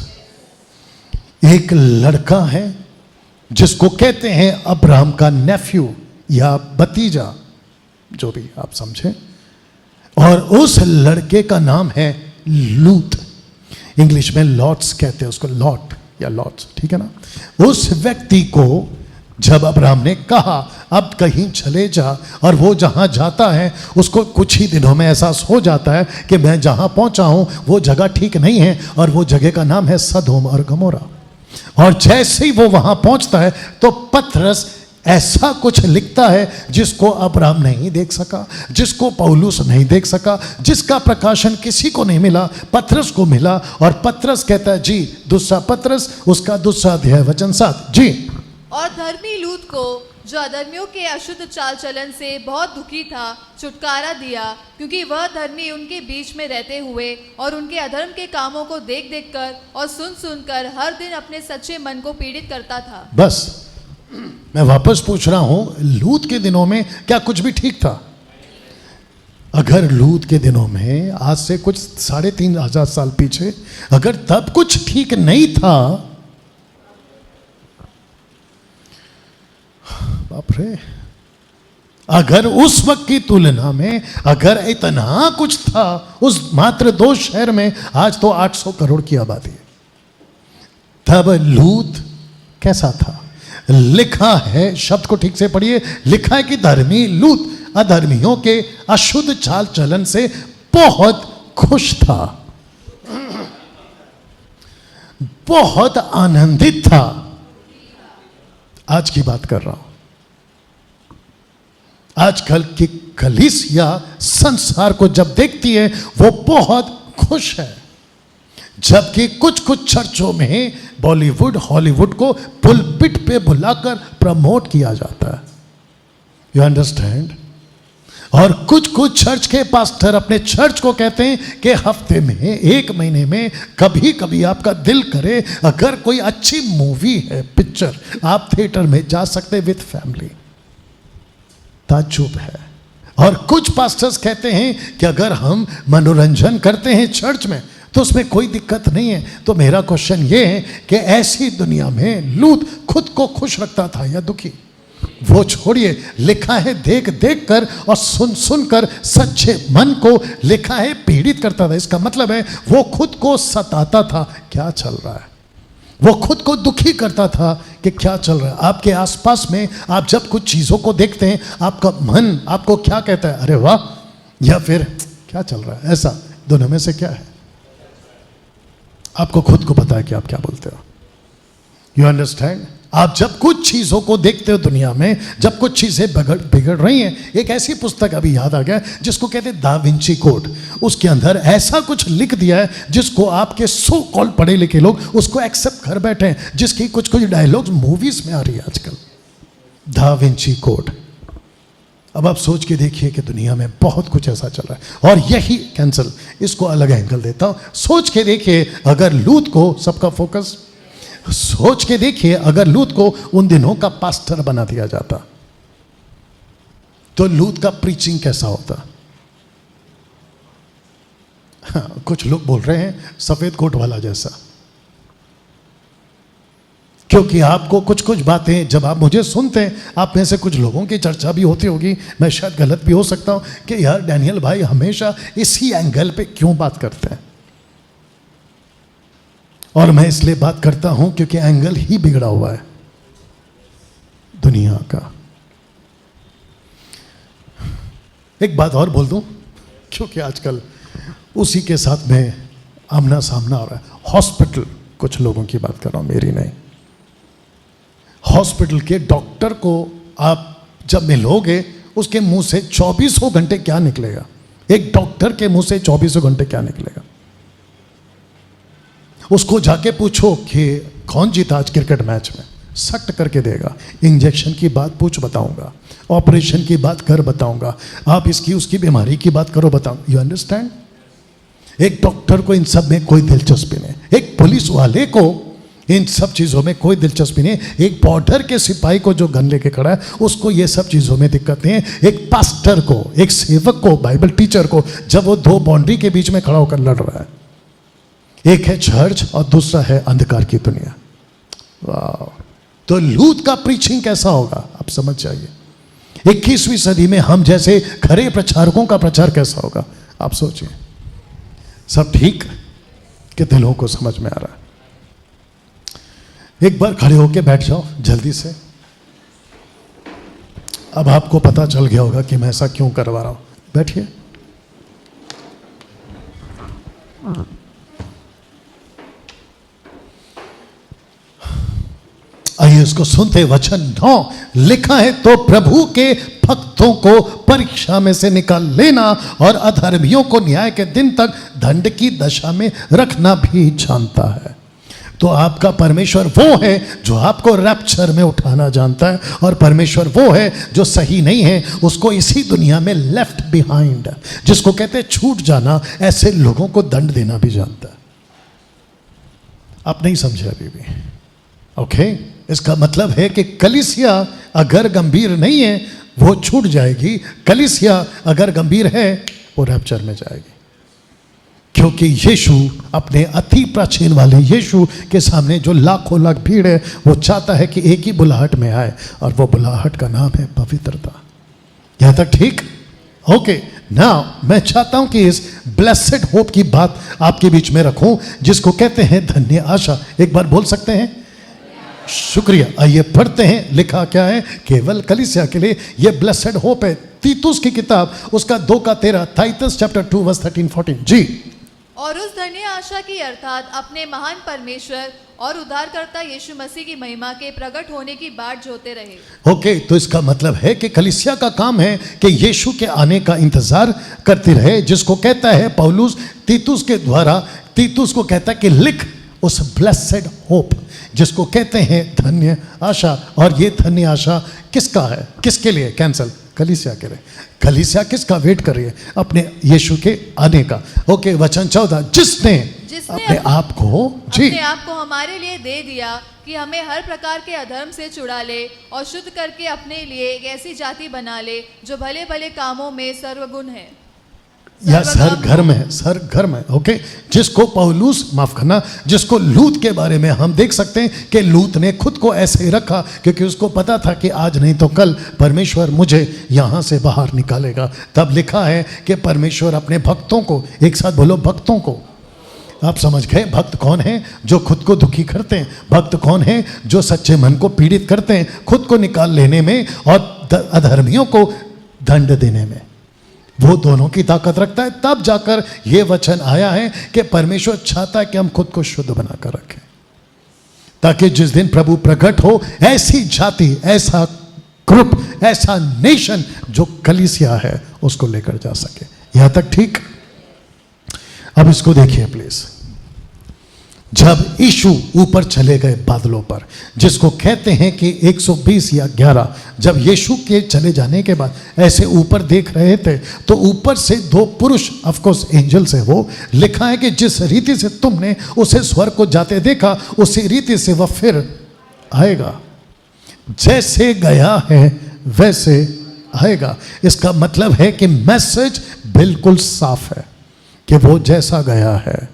A: एक लड़का है जिसको कहते हैं अब्राहम का नेफ्यू या भतीजा, जो भी आप समझे, और उस लड़के का नाम है लूत। इंग्लिश में लॉट्स कहते हैं उसको, लॉट या लॉट्स, ठीक है ना। उस व्यक्ति को जब अब्राहम ने कहा अब कहीं चले जा, और वो जहां जाता है उसको कुछ ही दिनों में एहसास हो जाता है कि मैं जहां पहुंचा हूं वो जगह ठीक नहीं है, और वो जगह का नाम है सदोम और गमोरा। और जैसे ही वो वहां पहुंचता है तो पतरस ऐसा कुछ लिखता है जिसको अब्राहम नहीं देख सका, जिसको पौलुस नहीं देख सका, जिसका प्रकाशन किसी को नहीं मिला, पतरस को मिला। और पतरस कहता है जी, दूसरा पतरस उसका 2 अध्याय वचन 7 जी।
B: और धर्मी लूत को, जो अधर्मियों के अशुद्ध चाल चलन से बहुत दुखी था, छुटकारा दिया, क्योंकि वह धर्मी उनके बीच में रहते हुए और उनके अधर्म के कामों को देख देख कर और सुन सुन कर हर दिन अपने सच्चे मन को पीड़ित करता था। बस
A: मैं वापस पूछ रहा हूं, लूत के दिनों में क्या कुछ भी ठीक था? अगर लूत के दिनों में, आज से कुछ 3500 साल पीछे, अगर तब कुछ ठीक नहीं था, बाप रे, अगर उस वक्त की तुलना में अगर इतना कुछ था उस मात्र 2 शहर में, आज तो 800 करोड़ की आबादी है, तब लूत कैसा था? लिखा है, शब्द को ठीक से पढ़िए, लिखा है कि धर्मी लूत अधर्मियों के अशुद्ध चाल चलन से बहुत खुश था, बहुत आनंदित था। आज की बात कर रहा हूं। आजकल की कलीसिया संसार को जब देखती है वो बहुत खुश है, जबकि कुछ कुछ चर्चों में बॉलीवुड हॉलीवुड को पुलपिट पे बुलाकर प्रमोट किया जाता है। You understand? और कुछ कुछ चर्च के पास्टर अपने चर्च को कहते हैं कि हफ्ते में, एक महीने में कभी कभी आपका दिल करे, अगर कोई अच्छी मूवी है, पिक्चर, आप थिएटर में जा सकते विद फैमिली। ताज्जुब है। और कुछ पास्टर्स कहते हैं कि अगर हम मनोरंजन करते हैं चर्च में तो उसमें कोई दिक्कत नहीं है। तो मेरा क्वेश्चन ये है कि ऐसी दुनिया में लूत खुद को खुश रखता था या दुखी? वो छोड़िए, लिखा है देख देख कर और सुन सुन कर सच्चे मन को, लिखा है पीड़ित करता था। इसका मतलब है वो खुद को सताता था, क्या चल रहा है। वो खुद को दुखी करता था कि क्या चल रहा है। आपके आसपास में आप जब कुछ चीज़ों को देखते हैं, आपका मन आपको क्या कहता है? अरे वाह, या फिर क्या चल रहा है? ऐसा दोनों में से क्या है? आपको खुद को पता है कि आप क्या बोलते हो। You understand? आप जब कुछ चीज़ों को देखते हो दुनिया में, जब कुछ चीज़ें बिगड़ रही हैं, एक ऐसी पुस्तक अभी याद आ गया जिसको कहते हैं दा विंची कोड। उसके अंदर ऐसा कुछ लिख दिया है जिसको आपके सो कॉल पढ़े लिखे लोग उसको एक्सेप्ट कर बैठे हैं, जिसकी कुछ कुछ डायलॉग्स मूवीज में आ रही है आजकल। Da Vinci code. अब आप सोच के देखिए कि दुनिया में बहुत कुछ ऐसा चल रहा है। और यही कैंसल, इसको अलग एंगल देता हूं। सोच के देखिए अगर लूत को, सबका फोकस, सोच के देखिए अगर लूत को उन दिनों का पास्टर बना दिया जाता तो लूत का प्रीचिंग कैसा होता? हाँ, कुछ लोग बोल रहे हैं सफेद कोट वाला जैसा, क्योंकि आपको कुछ कुछ बातें जब आप मुझे सुनते हैं, आप में से कुछ लोगों की चर्चा भी होती होगी, मैं शायद गलत भी हो सकता हूं, कि यार डैनियल भाई हमेशा इसी एंगल पे क्यों बात करते हैं। और मैं इसलिए बात करता हूं क्योंकि एंगल ही बिगड़ा हुआ है दुनिया का। एक बात और बोल दूं, क्योंकि आजकल उसी के साथ में आमना सामना हो रहा है। हॉस्पिटल, कुछ लोगों की बात कर रहा हूं, मेरी नहीं। हॉस्पिटल के डॉक्टर को आप जब मिलोगे, उसके मुंह से 24 घंटे क्या निकलेगा? एक डॉक्टर के मुंह से 24 घंटे क्या निकलेगा? उसको जाके पूछो कि कौन जीता आज क्रिकेट मैच में, सट करके देगा। इंजेक्शन की बात पूछ, बताऊंगा। ऑपरेशन की बात कर, बताऊंगा। आप इसकी उसकी बीमारी की बात करो, बताऊंगा। You understand? एक डॉक्टर को इन सब में कोई दिलचस्पी नहीं, एक पुलिस वाले को इन सब चीज़ों में कोई दिलचस्पी नहीं, एक बॉर्डर के सिपाही को जो गन लेके खड़ा है उसको ये सब चीज़ों में दिक्कत नहीं है, एक पास्टर को, एक सेवक को, बाइबल टीचर को, जब वो दो बाउंड्री के बीच में खड़ा होकर लड़ रहा है। एक है चर्च और दूसरा है अंधकार की दुनिया। वाह! तो लूत का प्रीचिंग कैसा होगा आप समझ जाइए। 21वीं सदी में हम जैसे खरे प्रचारकों का प्रचार कैसा होगा आप सोचिए। सब ठीक कि दिलों को समझ में आ रहा है? एक बार खड़े होके बैठ जाओ जल्दी से। अब आपको पता चल गया होगा कि मैं ऐसा क्यों करवा रहा हूं। बैठिए। आइए इसको सुनते। वचन 9 लिखा है, तो प्रभु के भक्तों को परीक्षा में से निकाल लेना और अधर्मियों को न्याय के दिन तक दंड की दशा में रखना भी जानता है। तो आपका परमेश्वर वो है जो आपको रैप्चर में उठाना जानता है, और परमेश्वर वो है जो सही नहीं है उसको इसी दुनिया में लेफ्ट बिहाइंड, जिसको कहते हैं छूट जाना, ऐसे लोगों को दंड देना भी जानता है। आप नहीं समझे अभी भी? ओके? इसका मतलब है कि कलीसिया अगर गंभीर नहीं है वो छूट जाएगी, कलीसिया अगर गंभीर है वो रैप्चर में जाएगी। क्योंकि यीशु अपने अति प्राचीन वाले यीशु के सामने जो लाखों लाख भीड़ है, वो चाहता है कि एक ही बुलाहट में आए, और वो बुलाहट का नाम है पवित्रता। यहां तक ठीक? ओके। नाउ मैं चाहता हूं कि इस ब्लेसेड होप की बात आपके बीच में रखूं, जिसको कहते हैं धन्य आशा। एक बार बोल सकते हैं? शुक्रिया। आइए पढ़ते हैं, लिखा क्या है केवल कलीसिया के लिए। ये ब्लेसेड होप है। तीतुस की किताब उसका 2:13, टाइटस चैप्टर 2 वर्स 13-14 जी।
B: और उस धन्य आशा की अर्थात अपने महान परमेश्वर और उद्धारकर्ता यीशु मसीह की महिमा के प्रकट होने की बाट जोते रहे।
A: ओके, तो इसका मतलब है कि कलीसिया का काम है कि यीशु के आने का इंतजार करती रहे, जिसको कहता है पौलुस तीतुस के द्वारा। तीतुस को कहता है कि लिख उस ब्लेसेड होप, जिसको कहते हैं धन्य आशा। और ये धन्य आशा किसका है, किसके लिए? कैंसल, कलीसिया के लिए। कलीसिया किसका वेट कर रही है? अपने यीशु के आने का। ओके, वचन 14, जिसने अपने आप को जी
B: अपने आप को हमारे लिए दे दिया कि हमें हर प्रकार के अधर्म से छुड़ा ले और शुद्ध करके अपने लिए एक ऐसी जाति बना ले जो भले भले कामों में सर्वगुण है
A: या सर घर में है, सर घर में। ओके, जिसको पौलुस, माफ करना, जिसको लूत के बारे में हम देख सकते हैं कि लूत ने खुद को ऐसे ही रखा क्योंकि उसको पता था कि आज नहीं तो कल परमेश्वर मुझे यहाँ से बाहर निकालेगा। तब लिखा है कि परमेश्वर अपने भक्तों को, एक साथ बोलो भक्तों को। आप समझ गए भक्त कौन है? जो खुद को दुखी करते हैं। भक्त कौन है? जो सच्चे मन को पीड़ित करते हैं, खुद को निकाल लेने में और अधर्मियों को दंड देने में। वो दोनों की ताकत रखता है। तब जाकर ये वचन आया है कि परमेश्वर चाहता है कि हम खुद को शुद्ध बनाकर रखें, ताकि जिस दिन प्रभु प्रकट हो, ऐसी जाति, ऐसा ग्रुप, ऐसा नेशन जो कलीसिया है उसको लेकर जा सके। यहां तक ठीक? अब इसको देखिए प्लीज। जब यीशु ऊपर चले गए बादलों पर, जिसको कहते हैं कि 120 या 11, जब यीशु के चले जाने के बाद ऐसे ऊपर देख रहे थे तो ऊपर से दो पुरुष, ऑफ कोर्स एंजल्स है वो, लिखा है कि जिस रीति से तुमने उसे स्वर्ग को जाते देखा उसी रीति से वह फिर आएगा, जैसे गया है वैसे आएगा। इसका मतलब है कि मैसेज बिल्कुल साफ है कि वो जैसा गया है।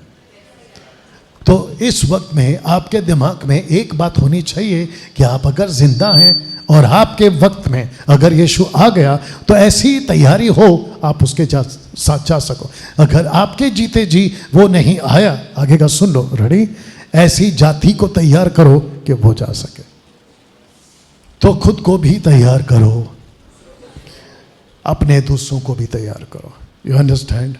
A: तो इस वक्त में आपके दिमाग में एक बात होनी चाहिए कि आप अगर जिंदा हैं और आपके वक्त में अगर यीशु आ गया तो ऐसी तैयारी हो आप उसके साथ जा सको। अगर आपके जीते जी वो नहीं आया, आगे का सुन लो, रेडी, ऐसी जाति को तैयार करो कि वो जा सके। तो खुद को भी तैयार करो, अपने दूसरों को भी तैयार करो। You understand?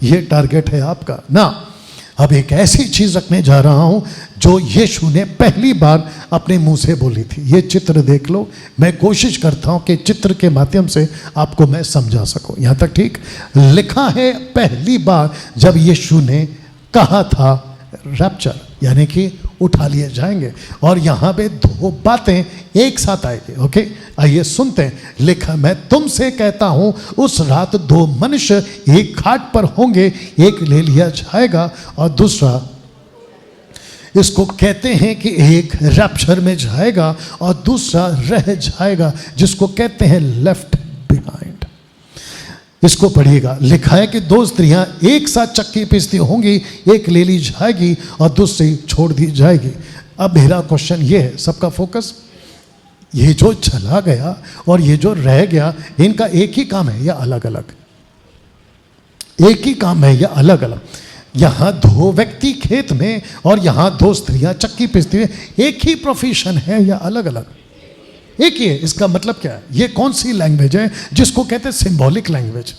A: ये टारगेट है आपका ना। अब एक ऐसी चीज रखने जा रहा हूं जो यीशु ने पहली बार अपने मुंह से बोली थी। ये चित्र देख लो। मैं कोशिश करता हूं कि चित्र के माध्यम से आपको मैं समझा सकूं। यहां तक ठीक? लिखा है पहली बार जब यीशु ने कहा था रैप्चर, यानी कि उठा लिए जाएंगे। और यहां पे दो बातें एक साथ आएगी। ओके, आइए सुनते हैं। लिखा, मैं तुमसे कहता हूं उस रात दो मनुष्य एक खाट पर होंगे, एक ले लिया जाएगा और दूसरा, इसको कहते हैं कि एक रैप्चर में जाएगा और दूसरा रह जाएगा, जिसको कहते हैं लेफ्ट बिहाइंड। इसको पढ़िएगा। लिखा है कि दो स्त्रियां एक साथ चक्की पीसती होंगी, एक ले ली जाएगी और दूसरी छोड़ दी जाएगी। अब मेरा क्वेश्चन ये है, सबका फोकस, ये जो चला गया और ये जो रह गया, इनका एक ही काम है या अलग अलग? एक ही काम है या अलग अलग? यहां दो व्यक्ति खेत में और यहां दो स्त्रियां चक्की पीसती हुई, एक ही प्रोफेशन है या अलग अलग? एक ही है। इसका मतलब क्या है? ये कौन सी लैंग्वेज है जिसको कहते हैं सिंबॉलिक लैंग्वेज?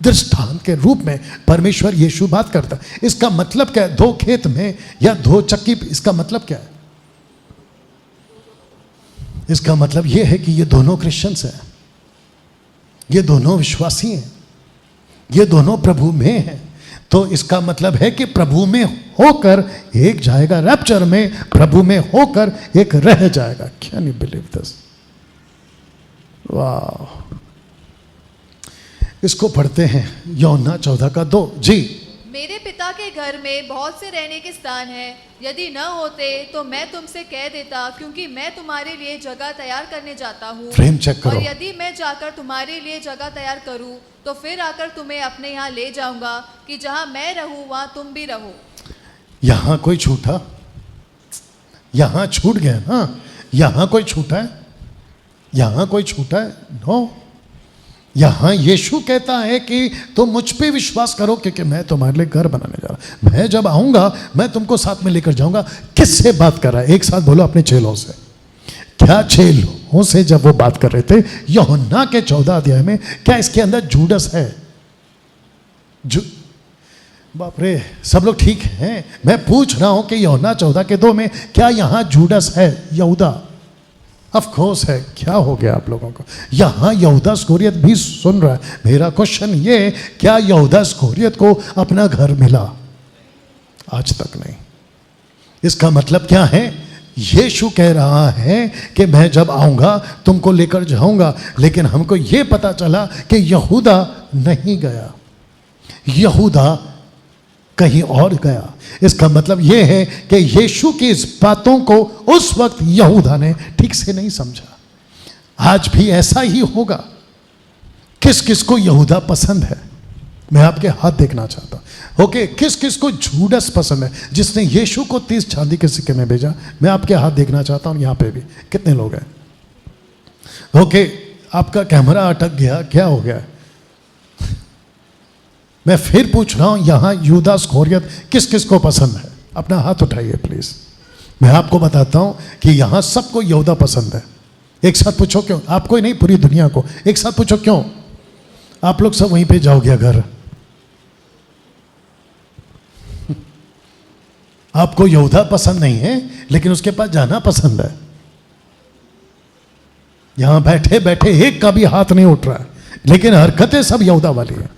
A: दृष्टांत के रूप में परमेश्वर यीशु बात करता है। इसका मतलब क्या है? दो खेत में या दो चक्की, इसका मतलब क्या है? इसका मतलब यह है कि ये दोनों क्रिश्चियंस हैं, ये दोनों विश्वासी हैं, ये दोनों प्रभु में हैं। तो इसका मतलब है कि प्रभु में होकर एक जाएगा रैप्चर में, प्रभु में होकर एक रह जाएगा। Can you believe this? वाह! इसको पढ़ते हैं यूहन्ना 14:2 जी।
B: मेरे पिता के घर में बहुत से रहने के स्थान हैं, यदि न होते तो मैं तुमसे कह देता, क्योंकि मैं तुम्हारे लिए जगह तैयार करने जाता हूँ।
A: फ्रेम चेक करो।
B: और यदि मैं जाकर तुम्हारे लिए जगह तैयार करूँ तो फिर आकर तुम्हें अपने यहाँ ले जाऊंगा, कि जहाँ मैं रहूँ वहाँ तुम भी रहो।
A: यहाँ कोई छूटा? यहाँ छूट गया ना? यहाँ कोई छूटा है? यहाँ कोई छूटा है? नो। यहां यीशु कहता है कि तुम मुझ पे विश्वास करो क्योंकि मैं तुम्हारे लिए घर बनाने जा रहा हूं। मैं जब आऊंगा मैं तुमको साथ में लेकर जाऊंगा। किससे बात कर रहा है? एक साथ बोलो, अपने चेलों से। क्या चेलों से जब वो बात कर रहे थे यूहन्ना के 14 अध्याय में, क्या इसके अंदर जूडस है? बाप रे, सब लोग ठीक हैं? मैं पूछ रहा हूं कि यूहन्ना 14:2 में क्या यहां जूडस है? यहूदा ऑफ कोर्स है। क्या हो गया आप लोगों को? यहां यहूदा इस्करियोत भी सुन रहा है। मेरा क्वेश्चन ये, क्या यहूदा इस्करियोत को अपना घर मिला? आज तक नहीं। इसका मतलब क्या है? यीशु कह रहा है कि मैं जब आऊंगा तुमको लेकर जाऊंगा, लेकिन हमको यह पता चला कि यहूदा नहीं गया, यहूदा कहीं और गया। इसका मतलब यह है कि यीशु की इस बातों को उस वक्त यहूदा ने ठीक से नहीं समझा। आज भी ऐसा ही होगा। किस किस को यहूदा पसंद है? मैं आपके हाथ देखना चाहता हूं। ओके, किस किस को जूडस पसंद है जिसने यीशु को 30 चांदी के सिक्के में भेजा? मैं आपके हाथ देखना चाहता हूं। यहां पे भी कितने लोग हैं? ओके, आपका कैमरा अटक गया, क्या हो गया? मैं फिर पूछ रहा हूं, यहां यहूदा इस्करियोत किस किस को पसंद है? अपना हाथ उठाइए प्लीज। मैं आपको बताता हूं कि यहां सबको यहूदा पसंद है। एक साथ पूछो क्यों? आपको ही नहीं, पूरी दुनिया को। एक साथ पूछो क्यों? आप लोग सब वहीं पे जाओगे अगर आपको यहूदा पसंद नहीं है, लेकिन उसके पास जाना पसंद है। यहां बैठे बैठे एक का भी हाथ नहीं उठ रहा है, लेकिन हरकतें सब यहूदा वाली है।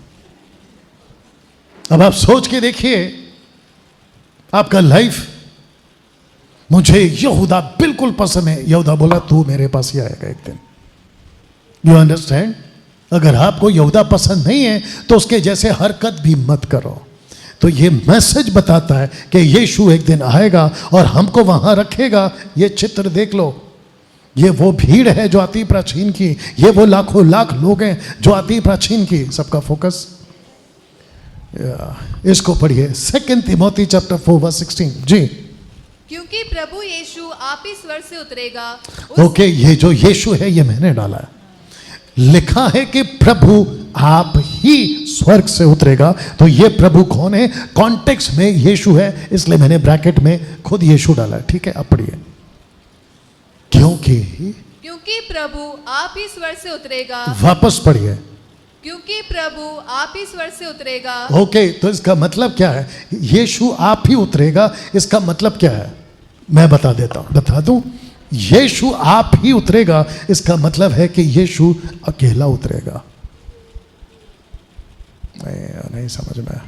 A: अब आप सोच के देखिए आपका लाइफ। मुझे यहूदा बिल्कुल पसंद है। यहूदा बोला तू मेरे पास ही आएगा एक दिन। You understand? अगर आपको यहूदा पसंद नहीं है तो उसके जैसे हरकत भी मत करो। तो ये मैसेज बताता है कि यीशु एक दिन आएगा और हमको वहां रखेगा। ये चित्र देख लो। ये वो भीड़ है जो आती प्राचीन की, ये वो लाखों लाख लोग हैं जो आती प्राचीन की। सबका फोकस इसको पढ़िए, 2 तिमोथी चैप्टर 4:16 जी।
B: क्योंकि प्रभु यीशु आप ही स्वर्ग से उतरेगा।
A: ओके, ये जो यीशु है ये मैंने डाला है। लिखा है कि प्रभु आप ही स्वर्ग से उतरेगा। तो ये प्रभु कौन है? कॉन्टेक्स्ट में यीशु है, इसलिए मैंने ब्रैकेट में खुद यीशु डाला है। ठीक है, अब पढ़िए। क्योंकि
B: प्रभु आप ही स्वर्ग से उतरेगा।
A: वापस पढ़िए।
B: क्योंकि प्रभु आप ही स्वर्ग से उतरेगा।
A: ओके, तो इसका मतलब क्या है? यीशु आप ही उतरेगा, इसका मतलब क्या है? मैं बता देता हूं, बता दूं। यीशु आप ही उतरेगा, इसका मतलब है कि यीशु अकेला उतरेगा। नहीं समझ में।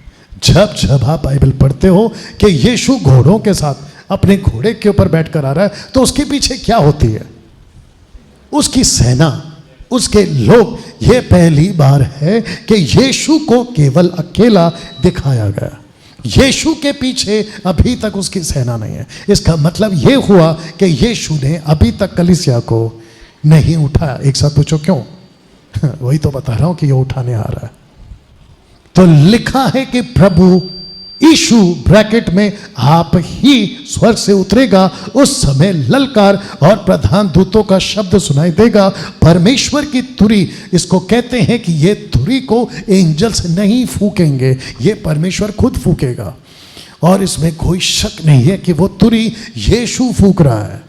A: जब जब आप बाइबल पढ़ते हो कि यीशु घोड़ों के साथ अपने घोड़े के ऊपर बैठकर आ रहा है, तो उसके पीछे क्या होती है? उसकी सेना, उसके लोग। ये पहली बार है कि यीशु को केवल अकेला दिखाया गया। यीशु के पीछे अभी तक उसकी सेना नहीं है। इसका मतलब ये हुआ कि यीशु ने अभी तक कलीसिया को नहीं उठाया। एक साथ पूछो क्यों? वही तो बता रहा हूं कि ये उठाने आ रहा है। तो लिखा है कि प्रभु यीशु ब्रैकेट में आप ही स्वर्ग से उतरेगा। उस समय ललकार और प्रधान दूतों का शब्द सुनाई देगा। परमेश्वर की तुरी, इसको कहते हैं कि ये तुरी को एंजल्स नहीं फूकेंगे, ये परमेश्वर खुद फूकेगा। और इसमें कोई शक नहीं है कि वो तुरी यीशु फूक रहा है,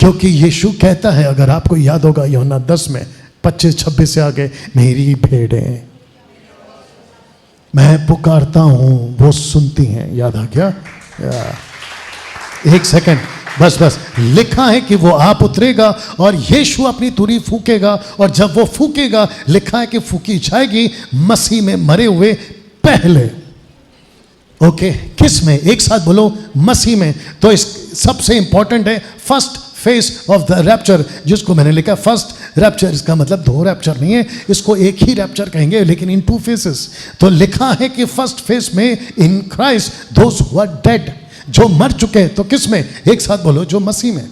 A: क्योंकि यीशु कहता है, अगर आपको याद होगा यूहन्ना 10 में 25-26 से आगे, मेरी भेड़ें मैं पुकारता हूं वो सुनती हैं। याद आ गया? एक सेकंड, बस। लिखा है कि वो आप उतरेगा और यीशु अपनी तुरी फूकेगा, और जब वो फूकेगा लिखा है कि फूकी जाएगी मसीह में मरे हुए पहले। ओके, किस में? एक साथ बोलो, मसीह में। तो इस सबसे इंपॉर्टेंट है first face of the rapture, जिसको मैंने लिखा फर्स्ट रैप्चर। इसका मतलब 2 रैप्चर नहीं है, इसको एक ही रैप्चर कहेंगे, लेकिन इन 2 फेसेस। तो लिखा है कि फर्स्ट फेस में in Christ those who are dead, जो मर चुके हैं। तो किस में? एक साथ बोलो, जो मसीह में।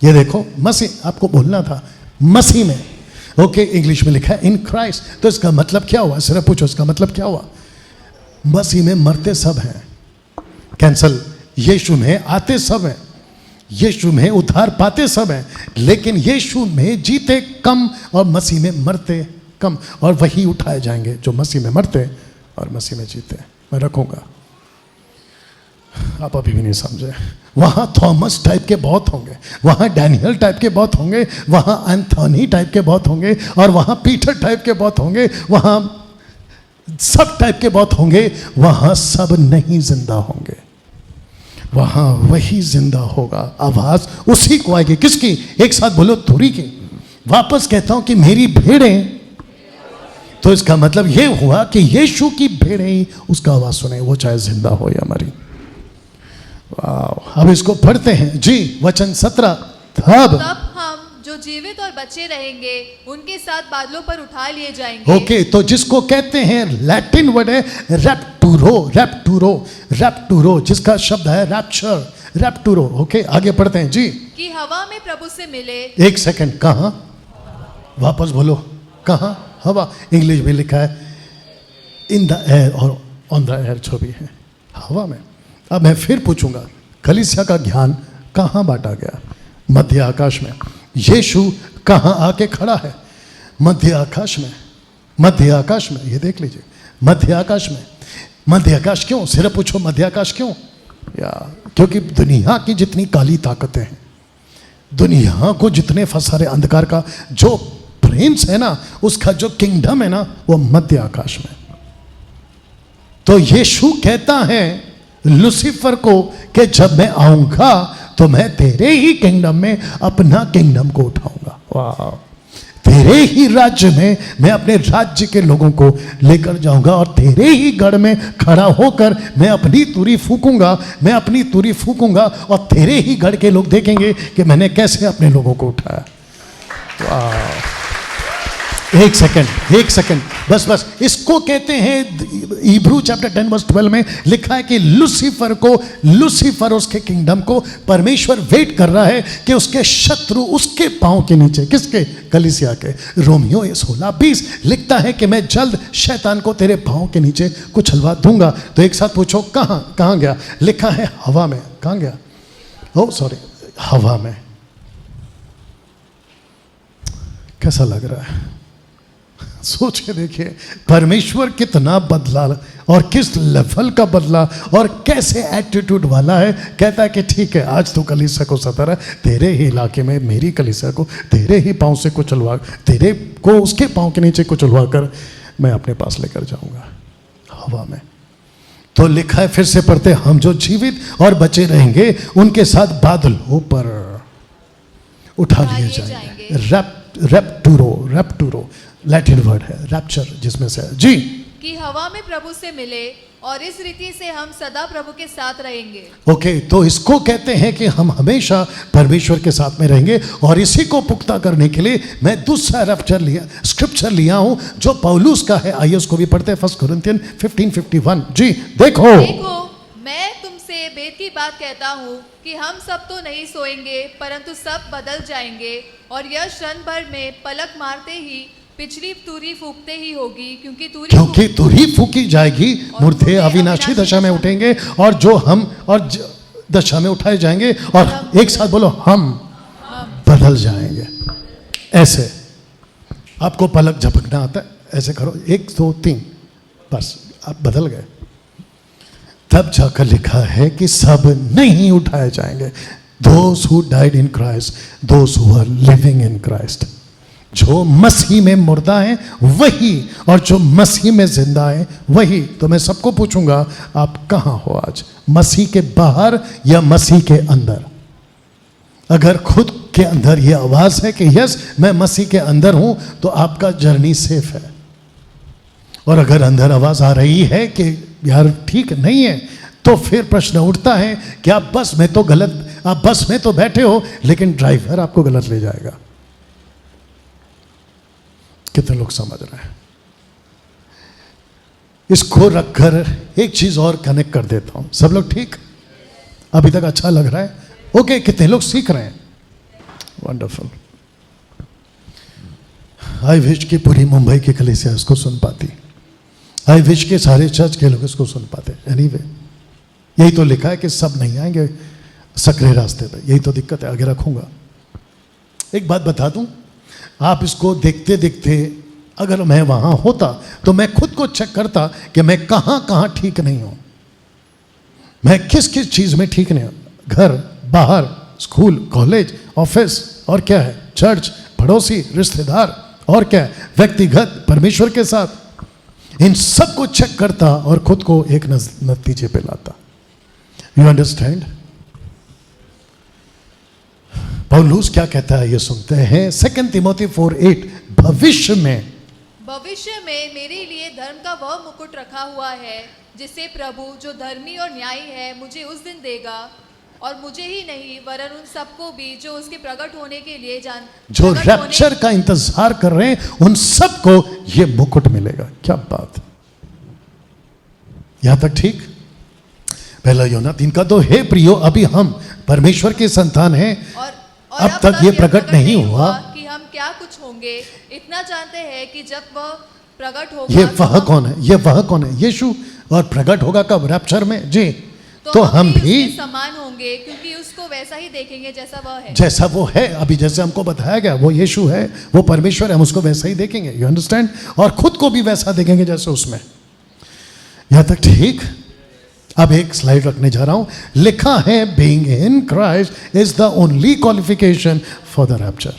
A: ये देखो, मसीह, आपको बोलना था मसीह में। ओके, इंग्लिश में लिखा है इन क्राइस्ट। तो इसका मतलब क्या हुआ? सिर्फ पूछो, इसका मतलब क्या हुआ? मसीह में मरते सब हैं, कैंसल। यीशु में आते सब हैं, यीशु में उद्धार पाते सब हैं, लेकिन यीशु में जीते कम और मसीह में मरते कम, और वही उठाए जाएंगे जो मसीह में मरते और मसीह में जीते। मैं रखूंगा, आप अभी भी नहीं समझे। वहां थॉमस टाइप के बहुत होंगे, वहां डैनियल टाइप के बहुत होंगे, वहां एंथोनी टाइप के बहुत होंगे, और वहां पीटर टाइप के बहुत होंगे, वहां सब टाइप के बहुत होंगे। वहां सब नहीं जिंदा होंगे, वहां वही जिंदा होगा। आवाज उसी को आएगी, किसकी? एक साथ बोलो, तुरी की। वापस कहता हूं कि मेरी भेड़ें, तो इसका मतलब यह हुआ कि यीशु की भेड़ें ही उसका आवाज सुने, वो चाहे जिंदा हो या मरी। अब इसको पढ़ते हैं जी, वचन 17। तब
B: हम जो जीवित और बचे रहेंगे उनके साथ बादलों पर उठा लिए जाएंगे।
A: ओके, तो जिसको कहते हैं, लैटिन वर्ड है रैप्टूरो, रैप्टूरो, रैप्टूरो, जिसका शब्द है रैप्चर, रैप्टूरो। ओके, आगे पढ़ते हैं जी।
B: कि हवा में प्रभु से मिले।
A: एक सेकंड, कहां? वापस बोलो, कहां? हवा। इंग्लिश में लिखा है इन द एयर और ऑन द एयर, जो भी है हवा में। अब मैं फिर पूछूंगा, कलीसिया का ज्ञान कहां बांटा गया? मध्य आकाश में। यीशु कहां आके खड़ा है? मध्य आकाश में, मध्य आकाश में। ये देख लीजिए, मध्य आकाश में। मध्य आकाश क्यों? सिर्फ पूछो मध्य आकाश क्यों? क्योंकि दुनिया की जितनी काली ताकतें हैं, दुनिया को जितने फंसा रहे अंधकार का जो प्रिंस है ना, उसका जो किंगडम है ना, वो मध्य आकाश में। तो यीशु कहता है लूसीफर को कि जब मैं आऊंगा तो मैं तेरे ही किंगडम में अपना किंगडम को उठाऊंगा। वाह, तेरे ही राज्य में मैं अपने राज्य के लोगों को लेकर जाऊंगा, और तेरे ही गढ़ में खड़ा होकर मैं अपनी तुरी फूकूंगा, मैं अपनी तुरी फूकूंगा, और तेरे ही गढ़ के लोग देखेंगे कि मैंने कैसे अपने लोगों को उठाया। वाह, एक सेकंड, बस इसको कहते हैं, इब्रू चैप्टर 10 वर्स 12 में लिखा है कि लूसीफर उसके किंगडम को परमेश्वर वेट कर रहा है कि उसके शत्रु उसके पांव के नीचे। किसके? कलीसिया के। रोमियो 16:20 लिखता है कि मैं जल्द शैतान को तेरे पांव के नीचे कुचलवा दूंगा। तो एक साथ पूछो, कहां गया? लिखा है हवा में। कहां गया? हवा में। कैसा लग रहा है? सोच के देखिए, परमेश्वर कितना बदला और किस लेवल का बदला और कैसे एटीट्यूड वाला है। कहता है कि ठीक है, आज तो कलीसिया को सतारा, तेरे ही इलाके में मेरी कलीसिया को तेरे ही पांव से कुचलवा, तेरे को उसके पांव के नीचे कुचलवा कर मैं अपने पास लेकर जाऊंगा। हवा में। तो लिखा है, फिर से पढ़ते, हम जो जीवित और बचे रहेंगे उनके साथ बादलों पर उठा लिए जाएंगे। रैप्टूरो लैटिन वर्ड है, रैप्चर जिसमें से जी,
B: कि हवा में प्रभु से मिले और इस रीति से हम सदा प्रभु के साथ रहेंगे।
A: ओके, तो इसको कहते हैं कि हम हमेशा परमेश्वर के साथ में रहेंगे, और इसी को पुख्ता करने के लिए मैं दूसरा स्क्रिप्चर लिया हूं जो पौलुस का है। आइए उसको भी पढ़ते हैं, 1 कुरिन्थियन 15:51 जी। देखो
B: मैं तुमसे वेद की बात कहता हूँ कि हम सब तो नहीं सोएंगे, परंतु सब बदल जाएंगे, और यह क्षण भर में पलक मारते ही पिछली तुरी फूकते ही होगी, क्योंकि तुरी फूकी जाएगी, मुर्दे अविनाशी दशा में उठेंगे, और जो हम और दशा में उठाए जाएंगे, और एक साथ बोलो, हम बदल जाएंगे। ऐसे आपको पलक झपकना आता है, ऐसे करो, 1 2 3, बस आप बदल गए। तब जाकर लिखा है कि सब नहीं उठाए जाएंगे। Those who died in Christ, those who are living in Christ। जो मसीह में मुर्दा है वही, और जो मसीह में जिंदा है वही। तो मैं सबको पूछूंगा, आप कहां हो आज? मसीह के बाहर या मसीह के अंदर? अगर खुद के अंदर ये आवाज है कि यस मैं मसीह के अंदर हूं, तो आपका जर्नी सेफ है। और अगर अंदर आवाज आ रही है कि यार ठीक नहीं है, तो फिर प्रश्न उठता है कि आप बस में तो बैठे हो, लेकिन ड्राइवर आपको गलत ले जाएगा। कितने लोग समझ रहे हैं? इसको रखकर एक चीज और कनेक्ट कर देता हूं। सब लोग ठीक? अभी तक अच्छा लग रहा है? ओके, कितने लोग सीख रहे हैं? वंडरफुल। आई विश की पूरी मुंबई की कलीसिया इसको सुन पाती। आई विश के सारे चर्च के लोग इसको सुन पाते। एनीवे, यही तो लिखा है कि सब नहीं आएंगे सकरे रास्ते पे। यही तो दिक्कत है। आगे रखूंगा। एक बात बता दूं, आप इसको देखते देखते
A: अगर मैं वहां होता तो मैं खुद को चेक करता कि मैं कहां कहां ठीक नहीं हूं, मैं किस किस चीज में ठीक नहीं हूं, घर, बाहर, स्कूल, कॉलेज, ऑफिस, और क्या है, चर्च, पड़ोसी, रिश्तेदार, और क्या है, व्यक्तिगत, परमेश्वर के साथ। इन सब को चेक करता और खुद को एक नतीजे पे लाता। You understand? पौलुस क्या कहता है ये सुनते हैं। 2 तिमोथी 4:8, भविष्य में
B: मेरे लिए धर्म का वह मुकुट रखा हुआ है जिसे प्रभु जो धर्मी और न्यायी है मुझे उस दिन देगा, और मुझे ही नहीं वरन उन सबको भी जो उसके प्रकट होने के लिए
A: जो रैप्चर का इंतजार कर रहे हैं उन सबको ये मुकुट मिलेगा। क्या बात, यहां तक ठीक? पहला यूहन्ना 3 का, तो हे प्रियो अभी हम परमेश्वर के संतान हैं और अब तक ये प्रकट नहीं हुआ
B: कि हम क्या कुछ होंगे, इतना जानते हैं कि जब वह प्रकट होगा।
A: ये वह कौन है? ये वह कौन है? यीशु। और प्रकट होगा कब? रैप्चर में। जी, तो हम भी
B: समान होंगे क्योंकि उसको वैसा ही देखेंगे जैसा वह है।
A: जैसा वो है अभी, जैसे हमको बताया गया, वो यीशु है, वो परमेश्वर है, हम उसको वैसा ही देखेंगे। You understand? और खुद को भी वैसा देखेंगे जैसे उसमें। यहां तक ठीक? अब एक स्लाइड रखने जा रहा हूं। लिखा है being in Christ is the only qualification for the rapture.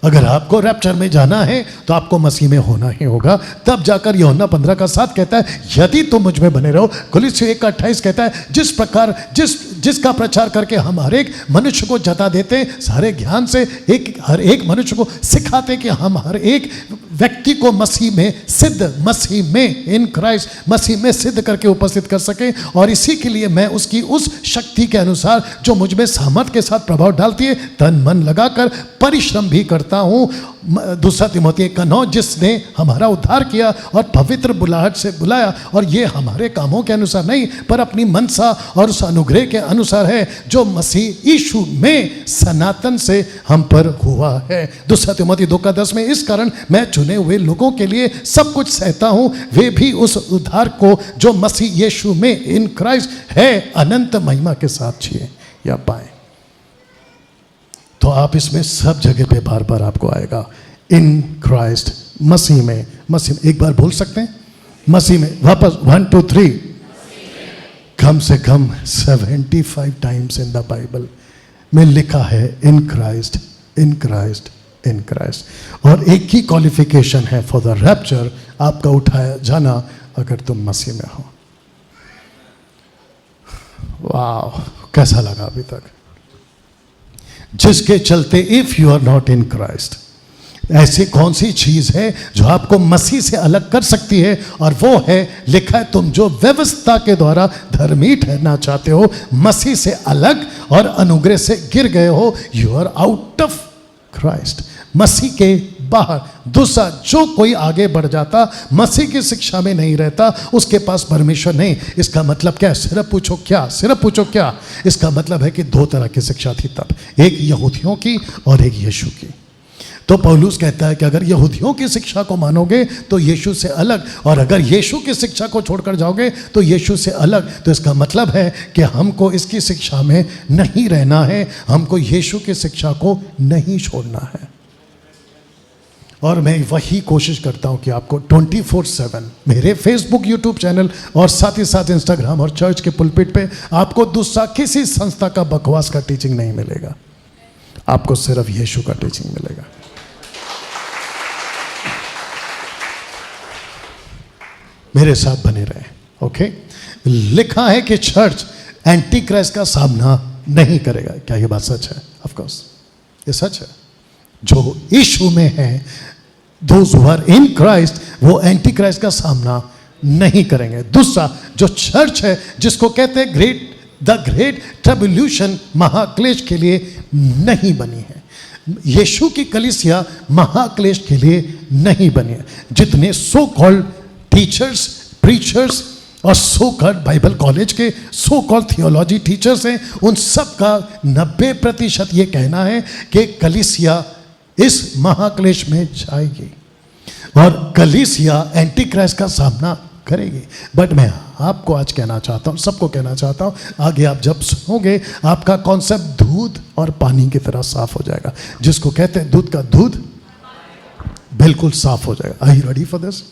A: अगर आपको रैप्चर में जाना है तो आपको मसीह में होना ही होगा, तब जाकर यूहन्ना 15:7 कहता है यदि तुम मुझ में बने रहो। कुलुस्सी 1:28 कहता है जिस प्रकार जिसका प्रचार करके हम हर एक मनुष्य को जता देते हैं सारे ज्ञान से, हर एक मनुष्य को सिखाते कि हम हर एक व्यक्ति को मसीह में सिद्ध, मसीह में इन क्राइस्ट, मसीह में सिद्ध करके उपस्थित कर सके। और इसी के लिए मैं उसकी उस शक्ति के अनुसार जो मुझ में सामर्थ के साथ प्रभाव डालती है तन मन लगाकर परिश्रम भी करता हूं। 2 तिमोथी 1:9, जिसने हमारा उद्धार किया और पवित्र बुलाहट से बुलाया, और ये हमारे कामों के अनुसार नहीं पर अपनी मनसा और उस अनुग्रह के अनुसार है जो मसीह यीशु में सनातन से हम पर हुआ है। 2 तिमोथी 2:10 में, इस कारण मैं चुने हुए लोगों के लिए सब कुछ सहता हूं, वे भी उस उद्धार को जो मसीह यीशु में इन क्राइस्ट है अनंत महिमा के साथ जिए या पाए। तो आप इसमें सब जगह पे बार बार आपको आएगा इन क्राइस्ट, मसीह में। मसीह में एक बार बोल सकते हैं? मसीह में। वापस 1 2 3, कम से कम 75 टाइम्स इन द बाइबल में लिखा है in Christ, in Christ, in Christ. और एक ही क्वालिफिकेशन है फॉर द रैप्चर, आपका उठाया जाना अगर तुम मसीह में हो। वाह, कैसा लगा अभी तक? जिसके चलते if you are not in Christ, ऐसी कौन सी चीज है जो आपको मसीह से अलग कर सकती है? और वो है, लिखा है तुम जो व्यवस्था के द्वारा धर्मी ठहरना चाहते हो, मसीह से अलग और अनुग्रह से गिर गए हो। You are out of Christ, मसीह के बाहर। दूसरा, जो कोई आगे बढ़ जाता मसीह की शिक्षा में नहीं रहता, उसके पास परमेश्वर नहीं। इसका मतलब क्या है? सिर्फ पूछो क्या, सिर्फ पूछो क्या। इसका मतलब है कि 2 तरह की शिक्षा थी तब, एक यहूदियों की और एक यीशु की। तो पौलुस कहता है कि अगर यहूदियों की शिक्षा को मानोगे तो यीशु से अलग, और अगर यीशु की शिक्षा को छोड़कर जाओगे तो यीशु से अलग। तो इसका मतलब है कि हमको इसकी शिक्षा में नहीं रहना है, हमको यीशु की शिक्षा को नहीं छोड़ना है। और मैं वही कोशिश करता हूं कि आपको 24/7 मेरे फेसबुक, यूट्यूब चैनल और साथ ही साथ इंस्टाग्राम और चर्च के पुलपिट पे आपको दूसरा किसी संस्था का बकवास का टीचिंग नहीं मिलेगा, आपको सिर्फ यीशु का टीचिंग मिलेगा। मेरे साथ बने रहे, ओके? लिखा है कि चर्च एंटी क्राइस्ट का सामना नहीं करेगा। क्या ये बात सच है? ऑफ कोर्स ये सच है। जो यीशु में है, those who are in Christ, वो एंटी क्राइस्ट का सामना नहीं करेंगे। दूसरा, जो चर्च है जिसको कहते हैं द ग्रेट ट्रिब्यूलेशन, महाक्लेश के लिए नहीं बनी है। यीशु की कलीसिया महाक्लेश के लिए नहीं बनी है। जितने सो कॉल्ड टीचर्स, प्रीचर्स और सो कॉल्ड बाइबल कॉलेज के सो कॉल्ड थियोलॉजी टीचर्स हैं, उन सब का 90% ये कहना है कि कलीसिया इस महाक्लेश में जाएगी और कलीसिया एंटी क्राइस्ट का सामना करेगी। बट मैं आपको आज कहना चाहता हूँ, सबको कहना चाहता हूँ, आगे आप जब सुनोगे आपका कॉन्सेप्ट दूध और पानी की तरह साफ हो जाएगा। जिसको कहते हैं दूध का दूध, बिल्कुल साफ हो जाएगा। I ready for this?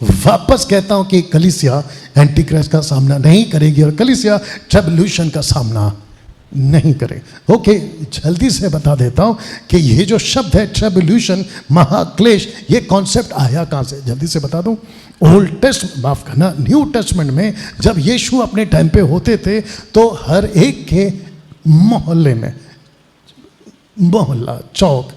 A: वापस कहता हूं कि कलीसिया एंटी क्राइस्ट का सामना नहीं करेगी और कलीसिया ट्रिब्यूलेशन का सामना नहीं करे। ओके, जल्दी से बता देता हूं कि ये जो शब्द है ट्रिब्यूलेशन, महाक्लेश, ये कॉन्सेप्ट आया कहां से, जल्दी से बता दूं। ओल्ड टेस्ट, माफ करना, न्यू टेस्टमेंट में जब यीशु अपने टाइम पे होते थे तो हर एक के मोहल्ले में, मोहल्ला, चौक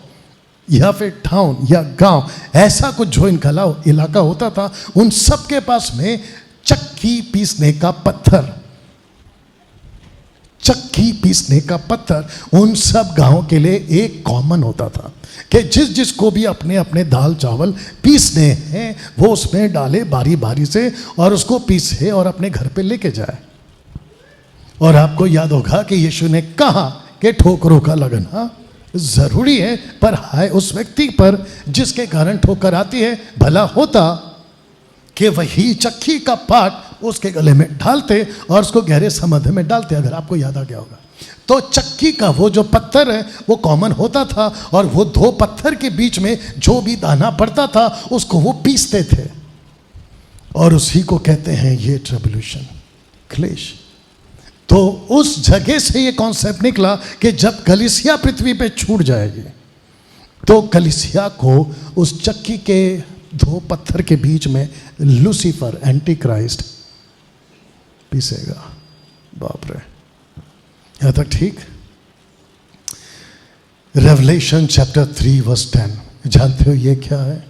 A: या फिर टाउन या गांव, ऐसा कुछ जो इनका इलाका होता था, उन सब के पास में चक्की पीसने का पत्थर, चक्की पीसने का पत्थर उन सब गांवों के लिए एक कॉमन होता था कि जिसको भी अपने अपने दाल चावल पीसने हैं वो उसमें डाले बारी बारी से और उसको पीसे और अपने घर पे लेके जाए। और आपको याद होगा कि यीशु ने कहा कि ठोकरों का लगना जरूरी है, पर हाय उस व्यक्ति पर जिसके कारण ठोकर आती है, भला होता कि वही चक्की का पार्ट उसके गले में डालते और उसको गहरे समुद्र में डालते। अगर आपको याद आ गया होगा तो चक्की का वो जो पत्थर है वो कॉमन होता था और वो दो पत्थर के बीच में जो भी दाना पड़ता था उसको वो पीसते थे और उसी को कहते हैं ये ट्रिब्यूलेशन, क्लेश। तो उस जगह से ये कॉन्सेप्ट निकला कि जब कलीसिया पृथ्वी पे छूट जाएगी तो कलीसिया को उस चक्की के दो पत्थर के बीच में लूसीफर, एंटी क्राइस्ट पीसेगा। बाप रे, यहां तक ठीक? रेवलेशन चैप्टर 3 वर्स 10, जानते हो ये क्या है?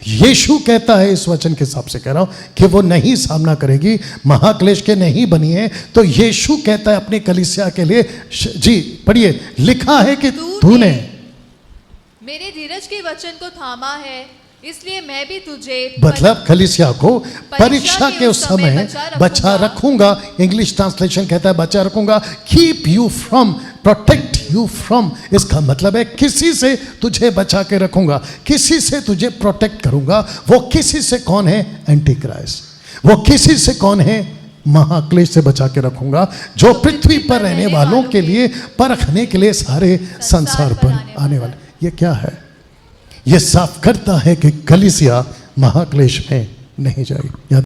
A: यीशु कहता है, इस वचन के हिसाब से कह रहा हूं, कि वो नहीं सामना करेगी, महाक्लेश के नहीं बनी है। तो यीशु कहता है अपने कलीसिया के लिए, जी पढ़िए, लिखा है कि तूने
B: मेरे धीरज के वचन को थामा है, इसलिए मैं भी तुझे,
A: मतलब कलीसिया को परीक्षा के उस समय बचा रखूंगा। इंग्लिश ट्रांसलेशन कहता है बचा रखूंगा, keep you from, protect you from. इसका मतलब है किसी से तुझे बचा के रखूंगा, किसी से तुझे प्रोटेक्ट करूंगा। वो किसी से कौन है? Anti Christ. वो किसी से कौन है? महाक्लेश से बचा के रखूंगा, जो पृथ्वी पर रहने वालों के लिए, परखने के लिए सारे संसार पर आने वाले। ये क्या है? ये साफ करता है कि कलीसिया महाक्लेश में नहीं जाएगी।